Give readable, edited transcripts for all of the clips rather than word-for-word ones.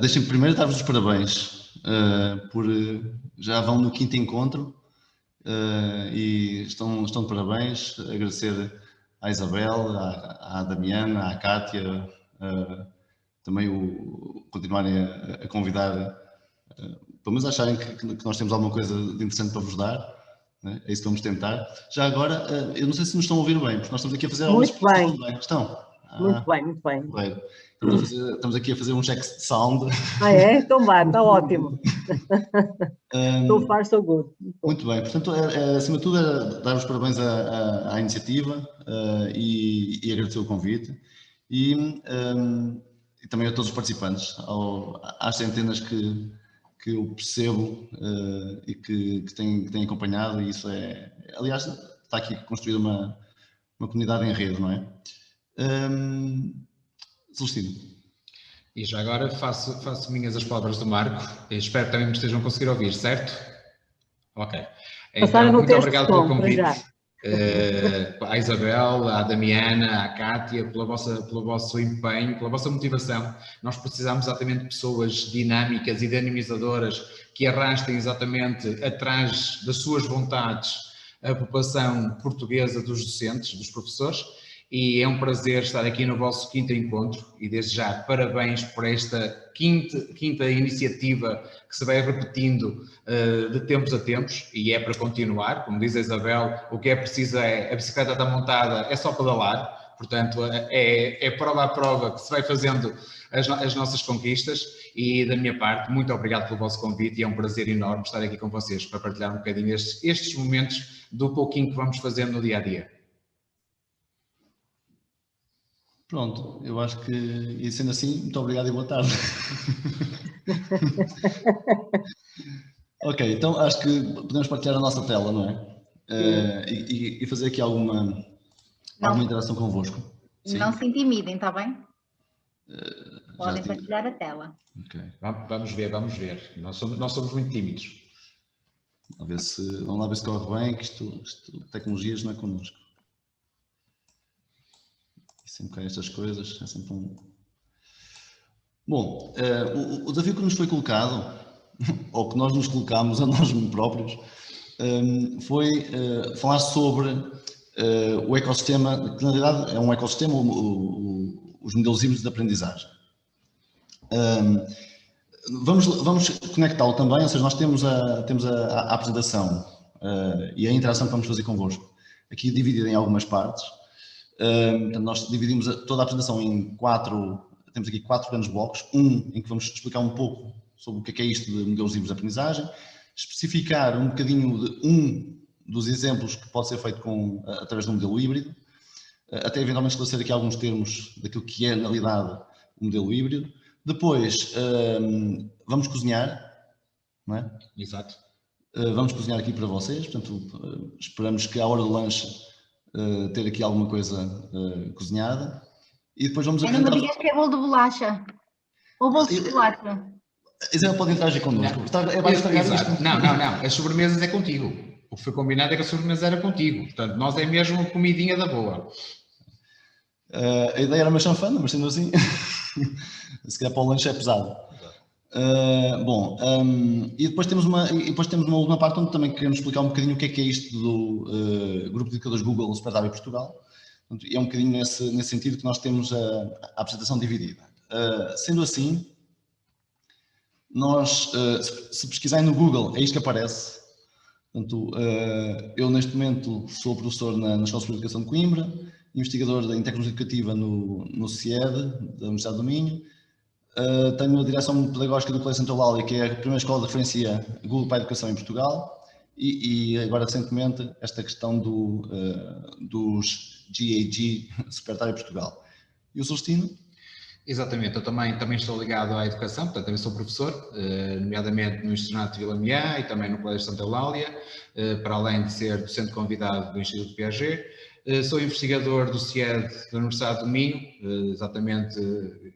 Deixem-me primeiro dar-vos os parabéns, por já vão no 5º encontro, e estão de parabéns. Agradecer à Isabel, à Damiana, à Cátia, também continuarem a convidar, pelo menos acharem que nós temos alguma coisa de interessante para vos dar, né? É isso que vamos tentar. Já agora, eu não sei se nos estão a ouvir bem, porque nós estamos aqui a fazer algumas explicações também. Estão? Muito bem, muito bem. Estamos aqui a fazer um check de sound. É? Então vá, está ótimo. So far, so good. Muito bem, portanto, acima de tudo, era dar os parabéns à iniciativa, e agradecer o convite, e também a todos os participantes, às centenas que eu percebo, e que têm acompanhado, e isso aliás, está aqui construída uma comunidade em rede, não é? Celestino. E já agora faço minhas as palavras do Marco, e espero que também me estejam a conseguir ouvir, certo? Ok. Então, muito obrigado pelo convite. À Isabel, à Damiana, à Cátia, pelo vosso empenho, pela vossa motivação. Nós precisamos exatamente de pessoas dinâmicas e dinamizadoras que arrastem exatamente atrás das suas vontades a população portuguesa dos docentes, dos professores, e é um prazer estar aqui no vosso 5º encontro, e desde já parabéns por esta quinta iniciativa que se vai repetindo de tempos a tempos, e é para continuar. Como diz a Isabel, o que é preciso a bicicleta está montada, é só pedalar, portanto é prova a prova que se vai fazendo as nossas conquistas. E da minha parte, muito obrigado pelo vosso convite, e é um prazer enorme estar aqui com vocês para partilhar um bocadinho estes momentos do pouquinho que vamos fazendo no dia a dia. Pronto, eu acho que, e sendo assim, muito obrigado e boa tarde. Ok, então acho que podemos partilhar a nossa tela, não é? E fazer aqui alguma interação convosco. Sim? Não se intimidem, está bem? Podem partilhar a tela. Okay. Vamos ver. Nós somos muito tímidos. Vamos lá ver se corre bem, que isto tecnologias não é connosco. Sempre cá estas coisas, é sempre um... Bom, o desafio que nos foi colocado, ou que nós nos colocámos a nós próprios, foi falar sobre o ecossistema, que na realidade é um ecossistema, os modelos híbridos de aprendizagem. Vamos conectá-lo também, ou seja, nós temos a apresentação e a interação que vamos fazer convosco, aqui dividida em algumas partes. Portanto, nós dividimos toda a apresentação em temos aqui 4 grandes blocos, em que vamos explicar um pouco sobre o que é isto de modelos híbridos de aprendizagem, especificar um bocadinho de dos exemplos que pode ser feito através de um modelo híbrido, até eventualmente esclarecer aqui alguns termos daquilo que é, na realidade, o modelo híbrido. Depois, vamos cozinhar, não é? Exato. Vamos cozinhar aqui para vocês, portanto, esperamos que à hora do lanche ter aqui alguma coisa cozinhada, e depois vamos apresentar... Não me digas que é bolo de bolacha ou bolo de chocolate. Isabel pode interagir connosco. Não, as sobremesas é contigo. O que foi combinado é que a sobremesa era contigo, portanto nós é mesmo comidinha da boa. A ideia era uma chanfana, mas sendo assim, se calhar para o lanche é pesado. E depois temos uma última parte onde também queremos explicar um bocadinho o que é isto do Grupo de Educadores Google Superdável Portugal. Portanto, é um bocadinho nesse sentido que nós temos a apresentação dividida. Sendo assim, nós, se pesquisarem no Google, é isto que aparece. Portanto, eu neste momento sou professor na Escola Superior de Educação de Coimbra, investigador em tecnologia educativa no CIED, da Universidade do Minho. Tenho a direção pedagógica do Colégio Santa Eulália, que é a primeira escola de referência Google para a educação em Portugal, e agora recentemente esta questão dos GAG Supertário Portugal. E o Celestino? Exatamente, eu também estou ligado à educação, portanto também sou professor, nomeadamente no Instituto de Vila Miá e também no Colégio Santa Eulália, para além de ser docente convidado do Instituto Piaget. Sou investigador do CIED da Universidade do Minho, exatamente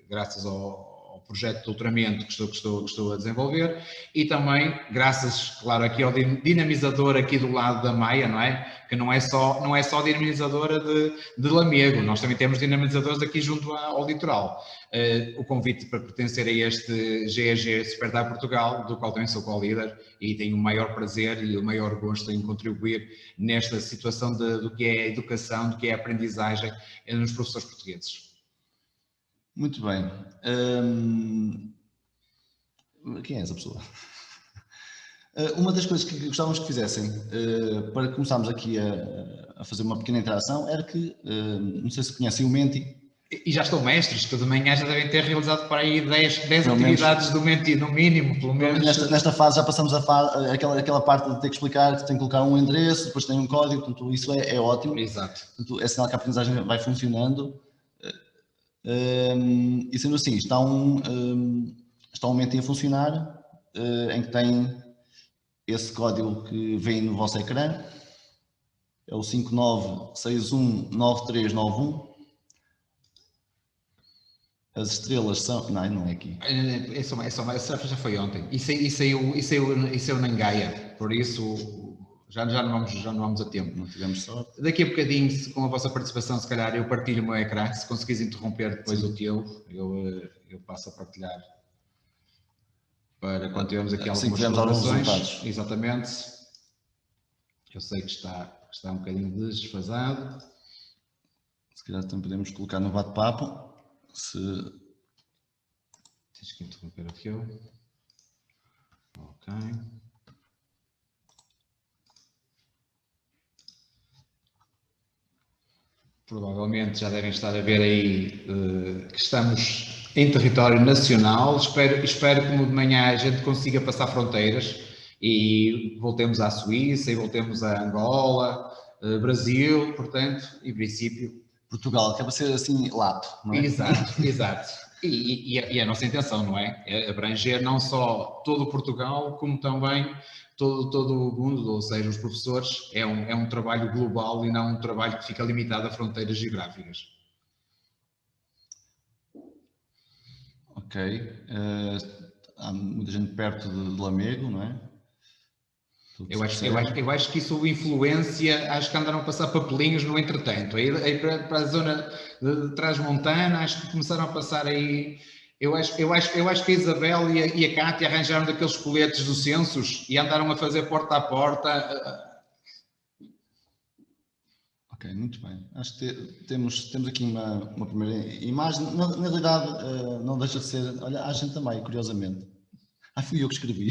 graças ao projeto de doutoramento que estou a desenvolver, e também, graças, claro, aqui ao dinamizador aqui do lado da Maia, não é? Que não é só dinamizadora de Lamego, nós também temos dinamizadores aqui junto ao litoral. O convite para pertencer a este GEG Superdar Portugal, do qual também sou co-líder, e tenho o maior prazer e o maior gosto em contribuir nesta situação do que é a educação, do que é a aprendizagem nos professores portugueses. Muito bem. Quem é essa pessoa? Uma das coisas que gostávamos que fizessem para começarmos aqui a fazer uma pequena interação era que, não sei se conhecem o Menti. E já estão mestres, que de manhã já devem ter realizado para aí 10 atividades do Menti, no mínimo, pelo menos. Nesta fase já passamos aquela parte de ter que explicar que tem que colocar um endereço, depois tem um código, portanto isso é ótimo. Exato. Portanto, é sinal que a aprendizagem vai funcionando. E sendo assim, está um Menti a funcionar, em que tem esse código que vem no vosso ecrã, é o 59619391. As estrelas são... Não é aqui. Essa já foi ontem. E saiu na Gaia, por isso já não vamos a tempo. Não tivemos sorte. Daqui a bocadinho, com a vossa participação, se calhar eu partilho o meu ecrã. Se conseguires interromper depois o teu, eu passo a partilhar. Para quando tivermos aqui algumas colaborações. Exatamente. Eu sei que está um bocadinho desfasado. Se calhar também podemos colocar no bate-papo. Tens que interromper aqui. Ok. Provavelmente já devem estar a ver aí que estamos em território nacional. Espero que como de manhã a gente consiga passar fronteiras e voltemos à Suíça e voltemos a Angola, Brasil, portanto, em princípio. Portugal, acaba de ser assim lato, não é? Exato. E a nossa intenção, não é? É abranger não só todo Portugal, como também todo o mundo, ou seja, os professores. É um trabalho global e não um trabalho que fica limitado a fronteiras geográficas. Ok. Há muita gente perto de Lamego, não é? Eu acho que isso influencia, acho que andaram a passar papelinhos no entretanto, aí para a zona de Trás-Montana, acho que começaram a passar aí, eu acho que a Isabel e a Cátia arranjaram daqueles coletes dos censos e andaram a fazer porta a porta. Ok, muito bem. Acho que temos aqui uma primeira imagem, na realidade não deixa de ser, olha, há gente também, curiosamente. Fui eu que escrevi.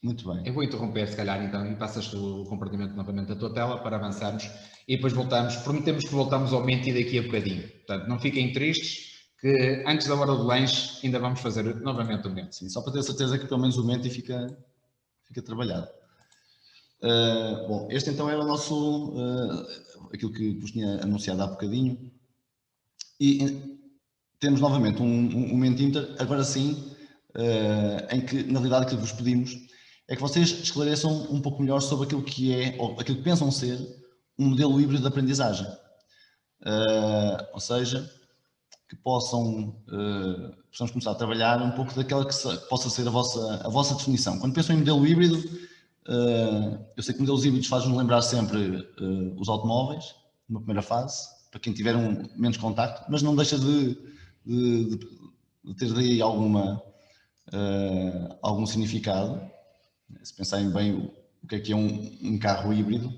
Muito bem. Eu vou interromper, se calhar, então, e passas o compartilhamento novamente da tua tela para avançarmos e depois voltamos. Prometemos que voltamos ao Menti daqui a bocadinho. Portanto, não fiquem tristes, que antes da hora do lanche ainda vamos fazer novamente o Menti. Sim, só para ter certeza que pelo menos o Menti fica trabalhado. Bom, este então era o nosso, aquilo que vos tinha anunciado há bocadinho. E temos novamente um Menti Inter, agora sim, em que, na realidade, aquilo que vos pedimos é que vocês esclareçam um pouco melhor sobre aquilo que é, ou aquilo que pensam ser, um modelo híbrido de aprendizagem. Ou seja, que possamos começar a trabalhar um pouco daquela que possa ser a vossa definição. Quando pensam em modelo híbrido, eu sei que modelos híbridos fazem-nos lembrar sempre os automóveis, numa primeira fase, para quem tiver menos contacto, mas não deixa de ter daí algum significado, se pensarem bem o que é um carro híbrido.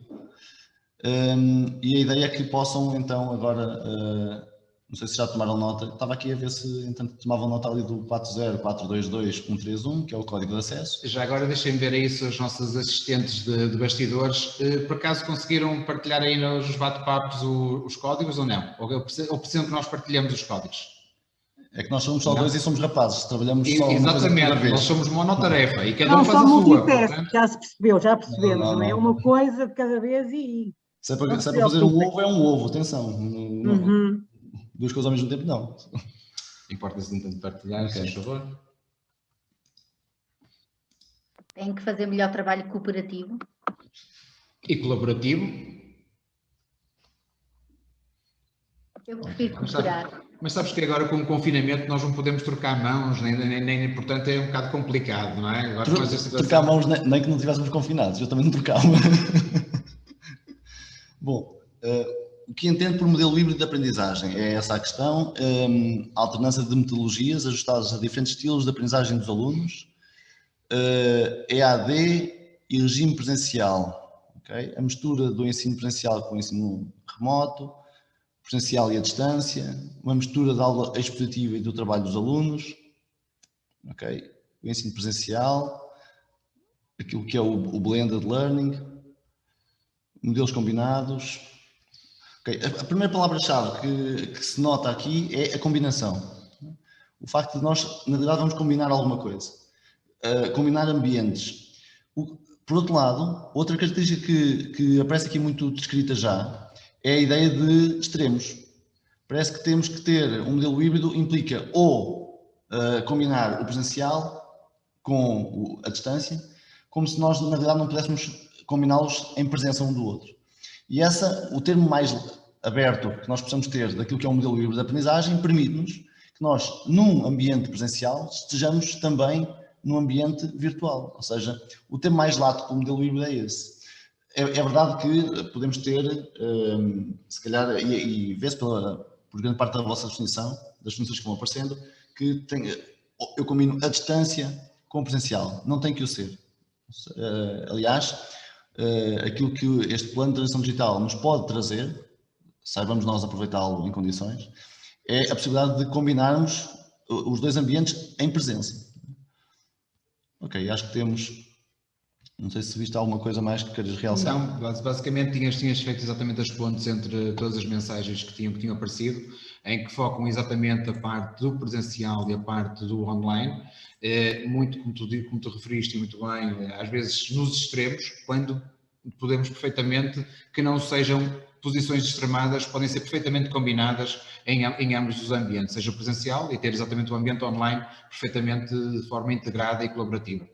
E a ideia é que possam então agora, não sei se já tomaram nota, estava aqui a ver se entanto tomavam nota ali do 404222131, que é o código de acesso. Já agora deixem ver aí se os nossos assistentes de bastidores, por acaso conseguiram partilhar aí nos bate-papos os códigos ou não? Ou precisam que nós partilhemos os códigos? É que nós somos só dois e somos rapazes, trabalhamos só uma coisa Exatamente, por vez. nós somos monotarefa e cada um faz a sua. Portanto... Já percebemos, não é uma coisa de cada vez e... Se é para fazer um ovo, é um ovo, atenção. Duas coisas ao mesmo tempo, não. Importa-se de partilhar, se faz favor. Tem que fazer melhor trabalho cooperativo. E colaborativo. Eu prefiro cooperar. Mas sabes que agora com o confinamento nós não podemos trocar mãos, nem portanto é um bocado complicado, não é? Agora, com esta situação... Trocar mãos nem que não estivéssemos confinados, eu também não trocava. Bom, o que entendo por modelo híbrido de aprendizagem é essa a questão, a alternância de metodologias ajustadas a diferentes estilos de aprendizagem dos alunos, EAD e regime presencial, okay? A mistura do ensino presencial com o ensino remoto, presencial e à distância, uma mistura da aula expositiva e do trabalho dos alunos, okay? O ensino presencial, aquilo que é o blended learning, modelos combinados. Okay. A primeira palavra-chave que se nota aqui é a combinação. O facto de nós, na realidade, vamos combinar alguma coisa. Combinar ambientes. Por outro lado, outra característica que aparece aqui muito descrita já é a ideia de extremos. Parece que temos que ter um modelo híbrido, implica ou combinar o presencial com a distância, como se nós, na realidade, não pudéssemos combiná-los em presença um do outro. E o termo mais aberto que nós possamos ter daquilo que é um modelo híbrido de aprendizagem permite-nos que nós, num ambiente presencial, estejamos também num ambiente virtual. Ou seja, o termo mais lato do modelo híbrido é esse. É verdade que podemos ter, se calhar, e vê-se por grande parte da vossa definição, das definições que vão aparecendo, que eu combino a distância com o presencial. Não tem que o ser. Aliás, aquilo que este plano de transição digital nos pode trazer, saibamos nós aproveitá-lo em condições, é a possibilidade de combinarmos os dois ambientes em presença. Ok, acho que temos... Não sei se viste alguma coisa mais que queres realçar. Não, basicamente tinhas feito exatamente as pontes entre todas as mensagens que tinham aparecido, em que focam exatamente a parte do presencial e a parte do online, muito como tu referiste muito bem, às vezes nos extremos, quando podemos perfeitamente que não sejam posições extremadas, podem ser perfeitamente combinadas em ambos os ambientes, seja presencial e ter exatamente o ambiente online perfeitamente de forma integrada e colaborativa.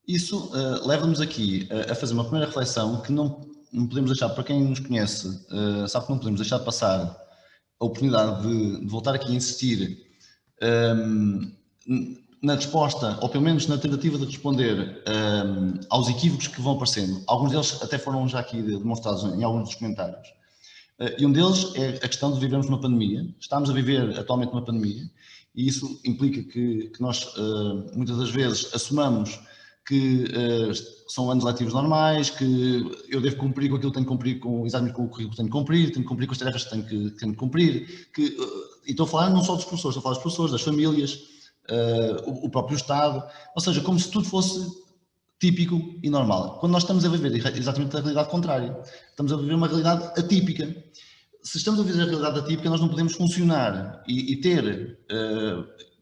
Isso leva-nos aqui a fazer uma primeira reflexão que não podemos deixar, para quem nos conhece, sabe que não podemos deixar de passar a oportunidade de voltar aqui a insistir na resposta, ou pelo menos na tentativa de responder aos equívocos que vão aparecendo. Alguns deles até foram já aqui demonstrados em alguns dos comentários. E um deles é a questão de vivermos uma pandemia. Estamos a viver atualmente uma pandemia e isso implica que nós muitas das vezes assumamos que são anos letivos normais, que eu devo cumprir com aquilo que tenho que cumprir, exatamente com o currículo que tenho que cumprir com as tarefas que tenho que cumprir. E estou a falar não só dos professores, estou a falar dos professores, das famílias, o próprio Estado, ou seja, como se tudo fosse típico e normal. Quando nós estamos a viver exatamente a realidade contrária, estamos a viver uma realidade atípica. Se estamos a viver a realidade atípica, nós não podemos funcionar e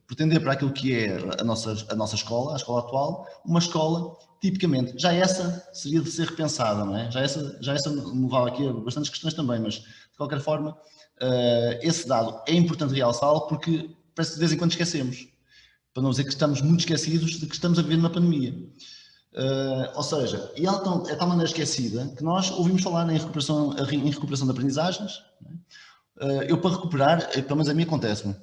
pretender para aquilo que é a nossa escola, a escola atual, uma escola tipicamente. Já essa seria de ser repensada, não é? Já essa me levava aqui a bastantes questões também, mas de qualquer forma, esse dado é importante realçá-lo porque parece que de vez em quando esquecemos, para não dizer que estamos muito esquecidos de que estamos a viver numa pandemia. Ou seja, e ela é de tal maneira esquecida que nós ouvimos falar em recuperação de aprendizagens. Eu, para recuperar, pelo menos a mim acontece-me.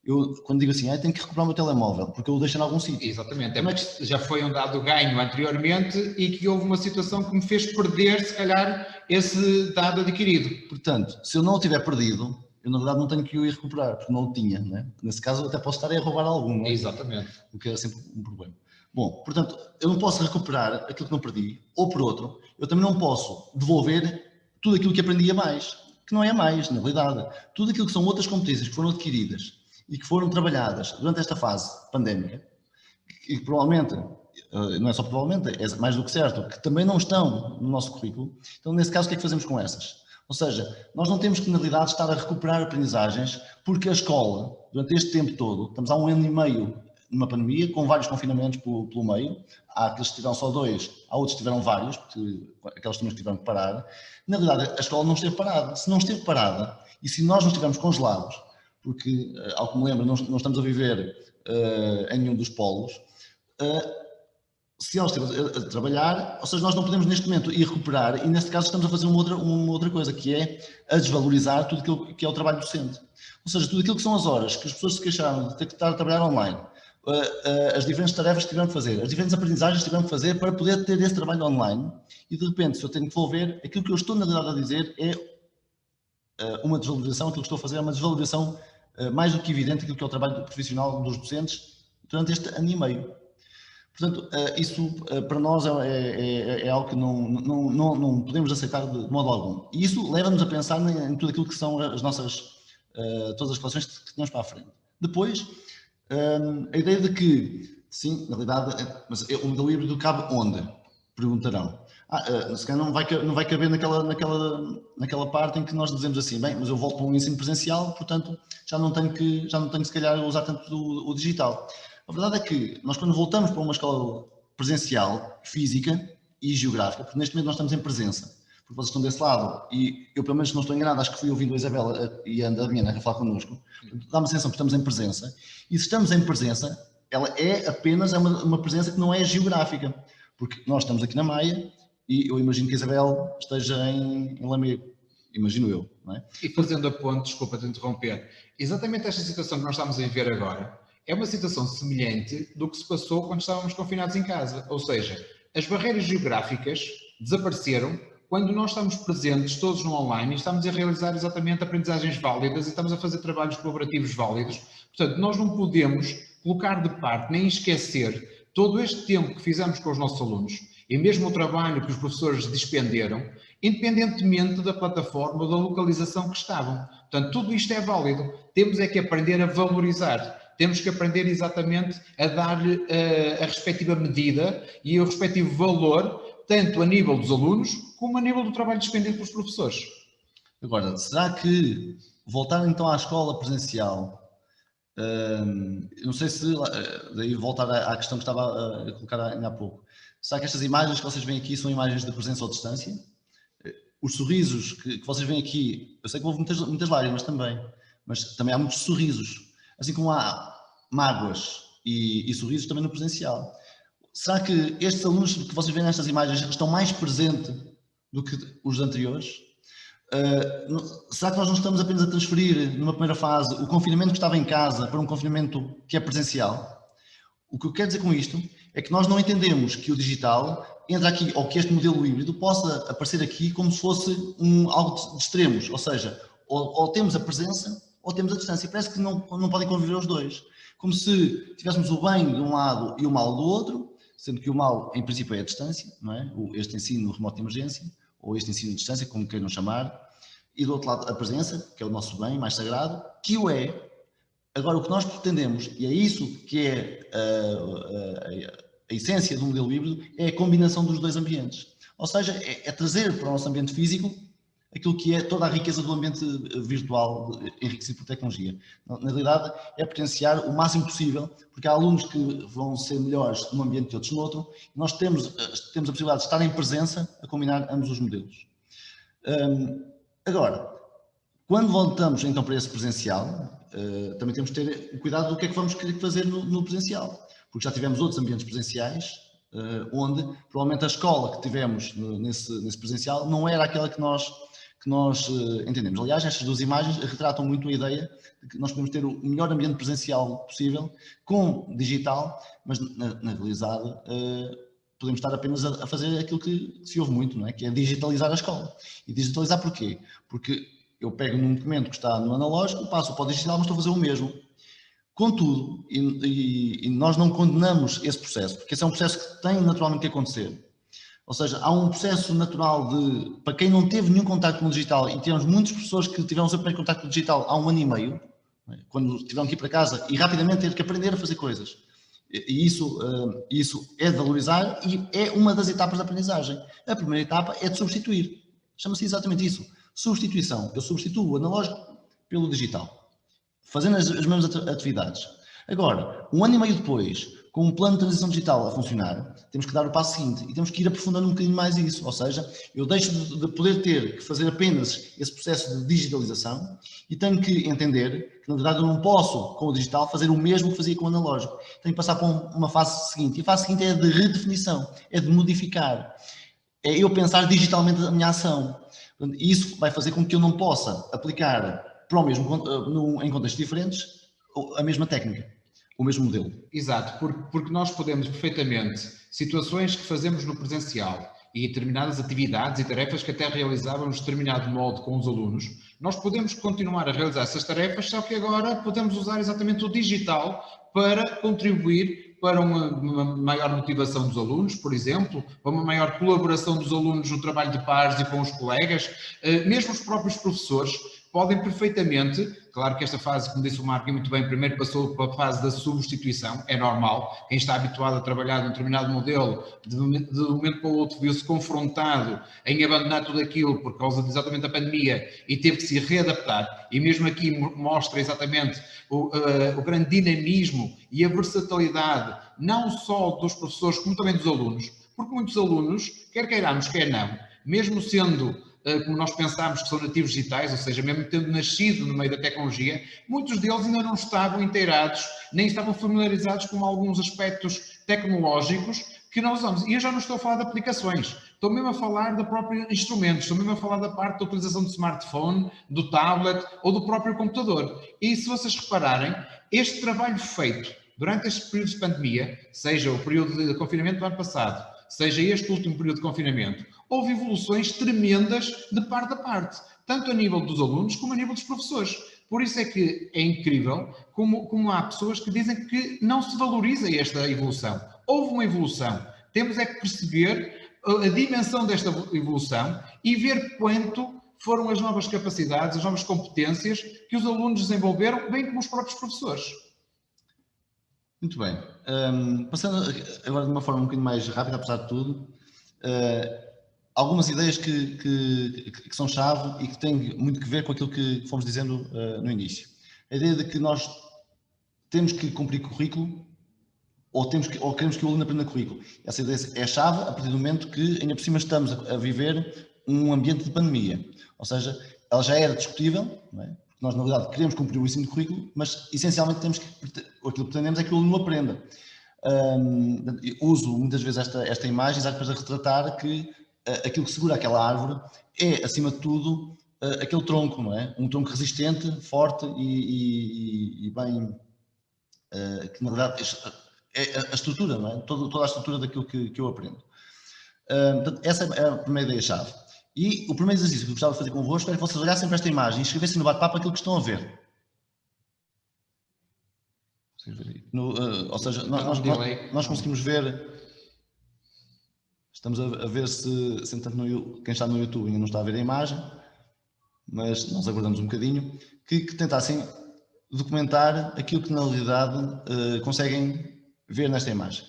Eu, quando digo assim, tenho que recuperar o meu telemóvel, porque eu o deixo em algum sítio. Exatamente, é porque já foi um dado ganho anteriormente e que houve uma situação que me fez perder, se calhar, esse dado adquirido. Portanto, se eu não o tiver perdido, eu na verdade não tenho que o ir recuperar, porque não o tinha, não é? Nesse caso, eu até posso estar a roubar algum, não é? Exatamente. O que é sempre um problema. Bom, portanto, eu não posso recuperar aquilo que não perdi, ou por outro, eu também não posso devolver tudo aquilo que aprendi a mais, que não é a mais, na realidade. Tudo aquilo que são outras competências que foram adquiridas e que foram trabalhadas durante esta fase pandémica, e que provavelmente, não é só provavelmente, é mais do que certo, que também não estão no nosso currículo, então nesse caso o que é que fazemos com essas? Ou seja, nós não temos que na realidade estar a recuperar aprendizagens, porque a escola, durante este tempo todo, estamos há 1 ano e meio numa pandemia, com vários confinamentos pelo meio, há aqueles que tiveram só 2, há outros que tiveram vários, porque aquelas turmas que tiveram que parar. Na realidade, a escola não esteve parada. Se não esteve parada, e se nós não estivermos congelados, porque, ao que me lembro, não estamos a viver em nenhum dos polos, se ela estiver a trabalhar, ou seja, nós não podemos neste momento ir recuperar, e neste caso estamos a fazer uma outra coisa, que é a desvalorizar tudo aquilo que é o trabalho docente. Ou seja, tudo aquilo que são as horas que as pessoas se queixaram de ter que estar a trabalhar online, as diferentes tarefas que tiveram que fazer, as diferentes aprendizagens que tiveram que fazer para poder ter esse trabalho online, e de repente, se eu tenho que devolver, aquilo que eu estou na realidade a dizer é uma desvalorização, aquilo que estou a fazer é uma desvalorização mais do que evidente daquilo que é o trabalho profissional dos docentes durante este ano e meio. Portanto, isso para nós é algo que não podemos aceitar de modo algum. E isso leva-nos a pensar em tudo aquilo que são as nossas, todas as relações que temos para a frente. Depois, a ideia de que, sim, na realidade, mas o modelo híbrido cabe onde? Perguntarão. Se calhar não vai caber naquela parte em que nós dizemos assim, bem, mas eu volto para um ensino presencial, portanto, já não tenho que se calhar usar tanto o digital. A verdade é que nós, quando voltamos para uma escola presencial, física e geográfica, porque neste momento nós estamos em presença, porque vocês estão desse lado, e eu pelo menos não estou enganado, acho que fui ouvindo a Isabela e a Diana a falar connosco, dá-me a sensação que estamos em presença, e se estamos em presença, ela é apenas uma presença que não é geográfica, porque nós estamos aqui na Maia, e eu imagino que a Isabel esteja em Lamego, imagino eu, não é? E fazendo a ponte, desculpa te interromper, exatamente esta situação que nós estamos a viver agora, é uma situação semelhante do que se passou quando estávamos confinados em casa. Ou seja, as barreiras geográficas desapareceram quando nós estamos presentes todos no online e estamos a realizar exatamente aprendizagens válidas e estamos a fazer trabalhos colaborativos válidos. Portanto, nós não podemos colocar de parte nem esquecer todo este tempo que fizemos com os nossos alunos e mesmo o trabalho que os professores despenderam, independentemente da plataforma ou da localização que estavam. Portanto, tudo isto é válido. Temos é que aprender a valorizar. Temos que aprender exatamente a dar-lhe a respectiva medida e o respectivo valor, tanto a nível dos alunos, como a nível do trabalho despendido pelos professores. Agora, será que voltar então à escola presencial, não sei se, daí voltar à questão que estava a colocar ainda há pouco, será que estas imagens que vocês veem aqui são imagens de presença ou distância? Os sorrisos que vocês veem aqui, eu sei que houve muitas lágrimas também, mas também há muitos sorrisos. Assim como há mágoas e sorrisos também no presencial. Será que estes alunos que vocês veem nestas imagens estão mais presentes do que os anteriores? Será que nós não estamos apenas a transferir, numa primeira fase, o confinamento que estava em casa para um confinamento que é presencial? O que eu quero dizer com isto é que nós não entendemos que o digital entra aqui, ou que este modelo híbrido possa aparecer aqui como se fosse algo de extremos, ou seja, ou temos a presença ou temos a distância. Parece que não podem conviver os dois. Como se tivéssemos o bem de um lado e o mal do outro, sendo que o mal, em princípio, é a distância, não é? Este ensino remoto de emergência, ou este ensino de distância, como queiram chamar, e do outro lado a presença, que é o nosso bem mais sagrado, que o é. Agora, o que nós pretendemos, e é isso que é a essência do modelo híbrido, é a combinação dos dois ambientes. Ou seja, é trazer para o nosso ambiente físico aquilo que é toda a riqueza do ambiente virtual enriquecido por tecnologia. Na realidade, é potenciar o máximo possível, porque há alunos que vão ser melhores num ambiente e outros no outro, e nós temos a possibilidade de estar em presença a combinar ambos os modelos. Agora, quando voltamos então para esse presencial, também temos que ter o cuidado do que é que vamos querer fazer no presencial, porque já tivemos outros ambientes presenciais, onde provavelmente a escola que tivemos nesse presencial não era aquela que nós entendemos. Aliás, estas duas imagens retratam muito a ideia de que nós podemos ter o melhor ambiente presencial possível com digital, mas na realidade podemos estar apenas a fazer aquilo que se ouve muito, não é? Que é digitalizar a escola. E digitalizar porquê? Porque eu pego num documento que está no analógico, passo para o digital, mas estou a fazer o mesmo. Contudo, e nós não condenamos esse processo, porque esse é um processo que tem naturalmente que acontecer. Ou seja, há um processo natural para quem não teve nenhum contacto com o digital, e temos muitas pessoas que tiveram o seu primeiro contacto com o digital há 1 ano e meio, quando tiveram que ir para casa e rapidamente ter que aprender a fazer coisas. E isso é de valorizar e é uma das etapas da aprendizagem. A primeira etapa é de substituir. Chama-se exatamente isso. Substituição. Eu substituo o analógico pelo digital, fazendo as mesmas atividades. Agora, 1 ano e meio depois, com um plano de transição digital a funcionar, temos que dar o passo seguinte e temos que ir aprofundando um bocadinho mais isso, ou seja, eu deixo de poder ter que fazer apenas esse processo de digitalização e tenho que entender que, na verdade, eu não posso, com o digital, fazer o mesmo que fazia com o analógico. Tenho que passar para uma fase seguinte, e a fase seguinte é a de redefinição, é de modificar, é eu pensar digitalmente a minha ação. Isso vai fazer com que eu não possa aplicar para o mesmo, em contextos diferentes, a mesma técnica, o mesmo modelo. Exato, porque nós podemos perfeitamente, situações que fazemos no presencial e determinadas atividades e tarefas que até realizávamos de determinado modo com os alunos, nós podemos continuar a realizar essas tarefas, só que agora podemos usar exatamente o digital para contribuir para uma maior motivação dos alunos, por exemplo, para uma maior colaboração dos alunos no trabalho de pares e com os colegas, mesmo os próprios professores podem perfeitamente, claro que esta fase, como disse o Marco muito bem, primeiro passou para a fase da substituição, é normal, quem está habituado a trabalhar num determinado modelo, de um momento para o outro viu-se confrontado em abandonar tudo aquilo por causa de exatamente a pandemia e teve que se readaptar, e mesmo aqui mostra exatamente o grande dinamismo e a versatilidade, não só dos professores como também dos alunos, porque muitos alunos, quer queiramos, quer não, mesmo sendo como nós pensámos que são nativos digitais, ou seja, mesmo tendo nascido no meio da tecnologia, muitos deles ainda não estavam inteirados, nem estavam familiarizados com alguns aspectos tecnológicos que nós usamos. E eu já não estou a falar de aplicações, estou mesmo a falar de próprios instrumentos, estou mesmo a falar da parte da utilização do smartphone, do tablet ou do próprio computador. E se vocês repararem, este trabalho feito durante estes períodos de pandemia, seja o período de confinamento do ano passado, seja este último período de confinamento, houve evoluções tremendas de parte a parte, tanto a nível dos alunos como a nível dos professores. Por isso é que é incrível como há pessoas que dizem que não se valoriza esta evolução. Houve uma evolução, temos é que perceber a dimensão desta evolução e ver quanto foram as novas capacidades, as novas competências que os alunos desenvolveram, bem como os próprios professores. Muito bem. Passando agora de uma forma um bocadinho mais rápida, apesar de tudo, algumas ideias que são chave e que têm muito que ver com aquilo que fomos dizendo no início. A ideia de que nós temos que cumprir currículo ou queremos que o aluno aprenda currículo. Essa ideia é chave a partir do momento que ainda por cima estamos a viver um ambiente de pandemia. Ou seja, ela já era discutível, não é? Nós, na verdade, queremos cumprir o ensino de currículo, mas, essencialmente, aquilo que pretendemos é que o aluno aprenda. Uso, muitas vezes, esta imagem para retratar que aquilo que segura aquela árvore é, acima de tudo, aquele tronco, não é? Um tronco resistente, forte e bem... que, na verdade, é a estrutura, não é? Toda a estrutura daquilo que eu aprendo. Portanto, essa é a primeira ideia-chave. E o primeiro exercício que eu gostava de fazer convosco é que vocês olhassem para esta imagem e escrevessem no bate-papo aquilo que estão a ver. Ou seja, nós conseguimos ver, estamos a ver se quem está no YouTube ainda não está a ver a imagem, mas nós aguardamos um bocadinho, que tentassem documentar aquilo que na realidade conseguem ver nesta imagem.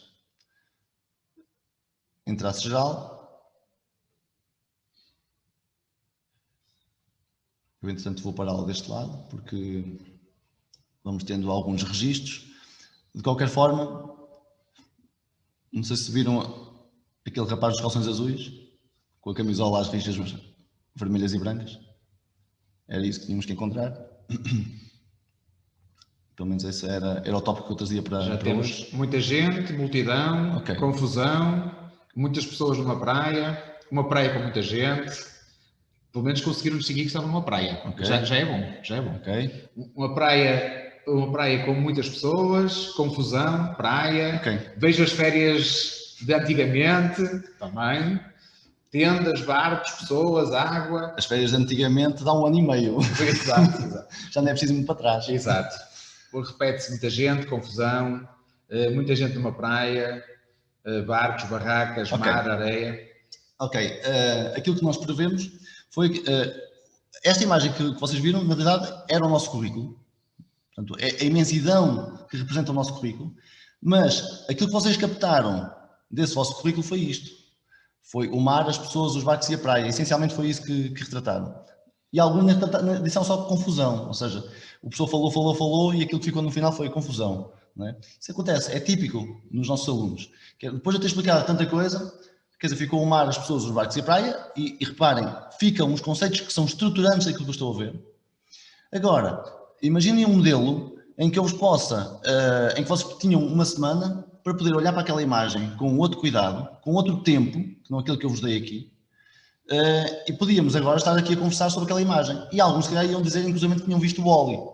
Em traço geral. Eu, entretanto, vou pará-la deste lado, porque vamos tendo alguns registros. De qualquer forma, não sei se viram aquele rapaz dos calções azuis, com a camisola às rixas vermelhas e brancas. Era isso que tínhamos que encontrar. Pelo menos esse era o tópico que eu trazia para Já temos hoje. Muita gente, multidão, okay. Confusão, muitas pessoas numa praia com muita gente. Pelo menos conseguiram distinguir que estava numa praia. Okay. Já é bom. Okay. Uma praia com muitas pessoas, confusão, praia. Okay. Vejo as férias de antigamente também. Tendas, barcos, pessoas, água. As férias de antigamente dá 1 ano e meio. Exato. Já não é preciso muito para trás. Exato. Repete-se muita gente, confusão, muita gente numa praia, barcos, barracas, mar, areia. Ok. Aquilo que nós prevemos foi que esta imagem que vocês viram, na verdade, era o nosso currículo. Portanto, é a imensidão que representa o nosso currículo, mas aquilo que vocês captaram desse vosso currículo foi isto. Foi o mar, as pessoas, os barcos e a praia. Essencialmente foi isso que retrataram. E alguns disseram só confusão, ou seja, o professor falou e aquilo que ficou no final foi confusão. não é? Isso acontece, é típico nos nossos alunos. Depois de eu ter explicado tanta coisa, quer dizer, ficou o mar, as pessoas, os barcos e a praia, e reparem, ficam os conceitos que são estruturantes daquilo que eu estou a ver. Agora, imaginem um modelo em que eu vos possa, em que vocês tinham uma semana para poder olhar para aquela imagem com outro cuidado, com outro tempo, que não aquele que eu vos dei aqui, e podíamos agora estar aqui a conversar sobre aquela imagem. E alguns, se calhar, iam dizer, inclusive, que tinham visto o óleo.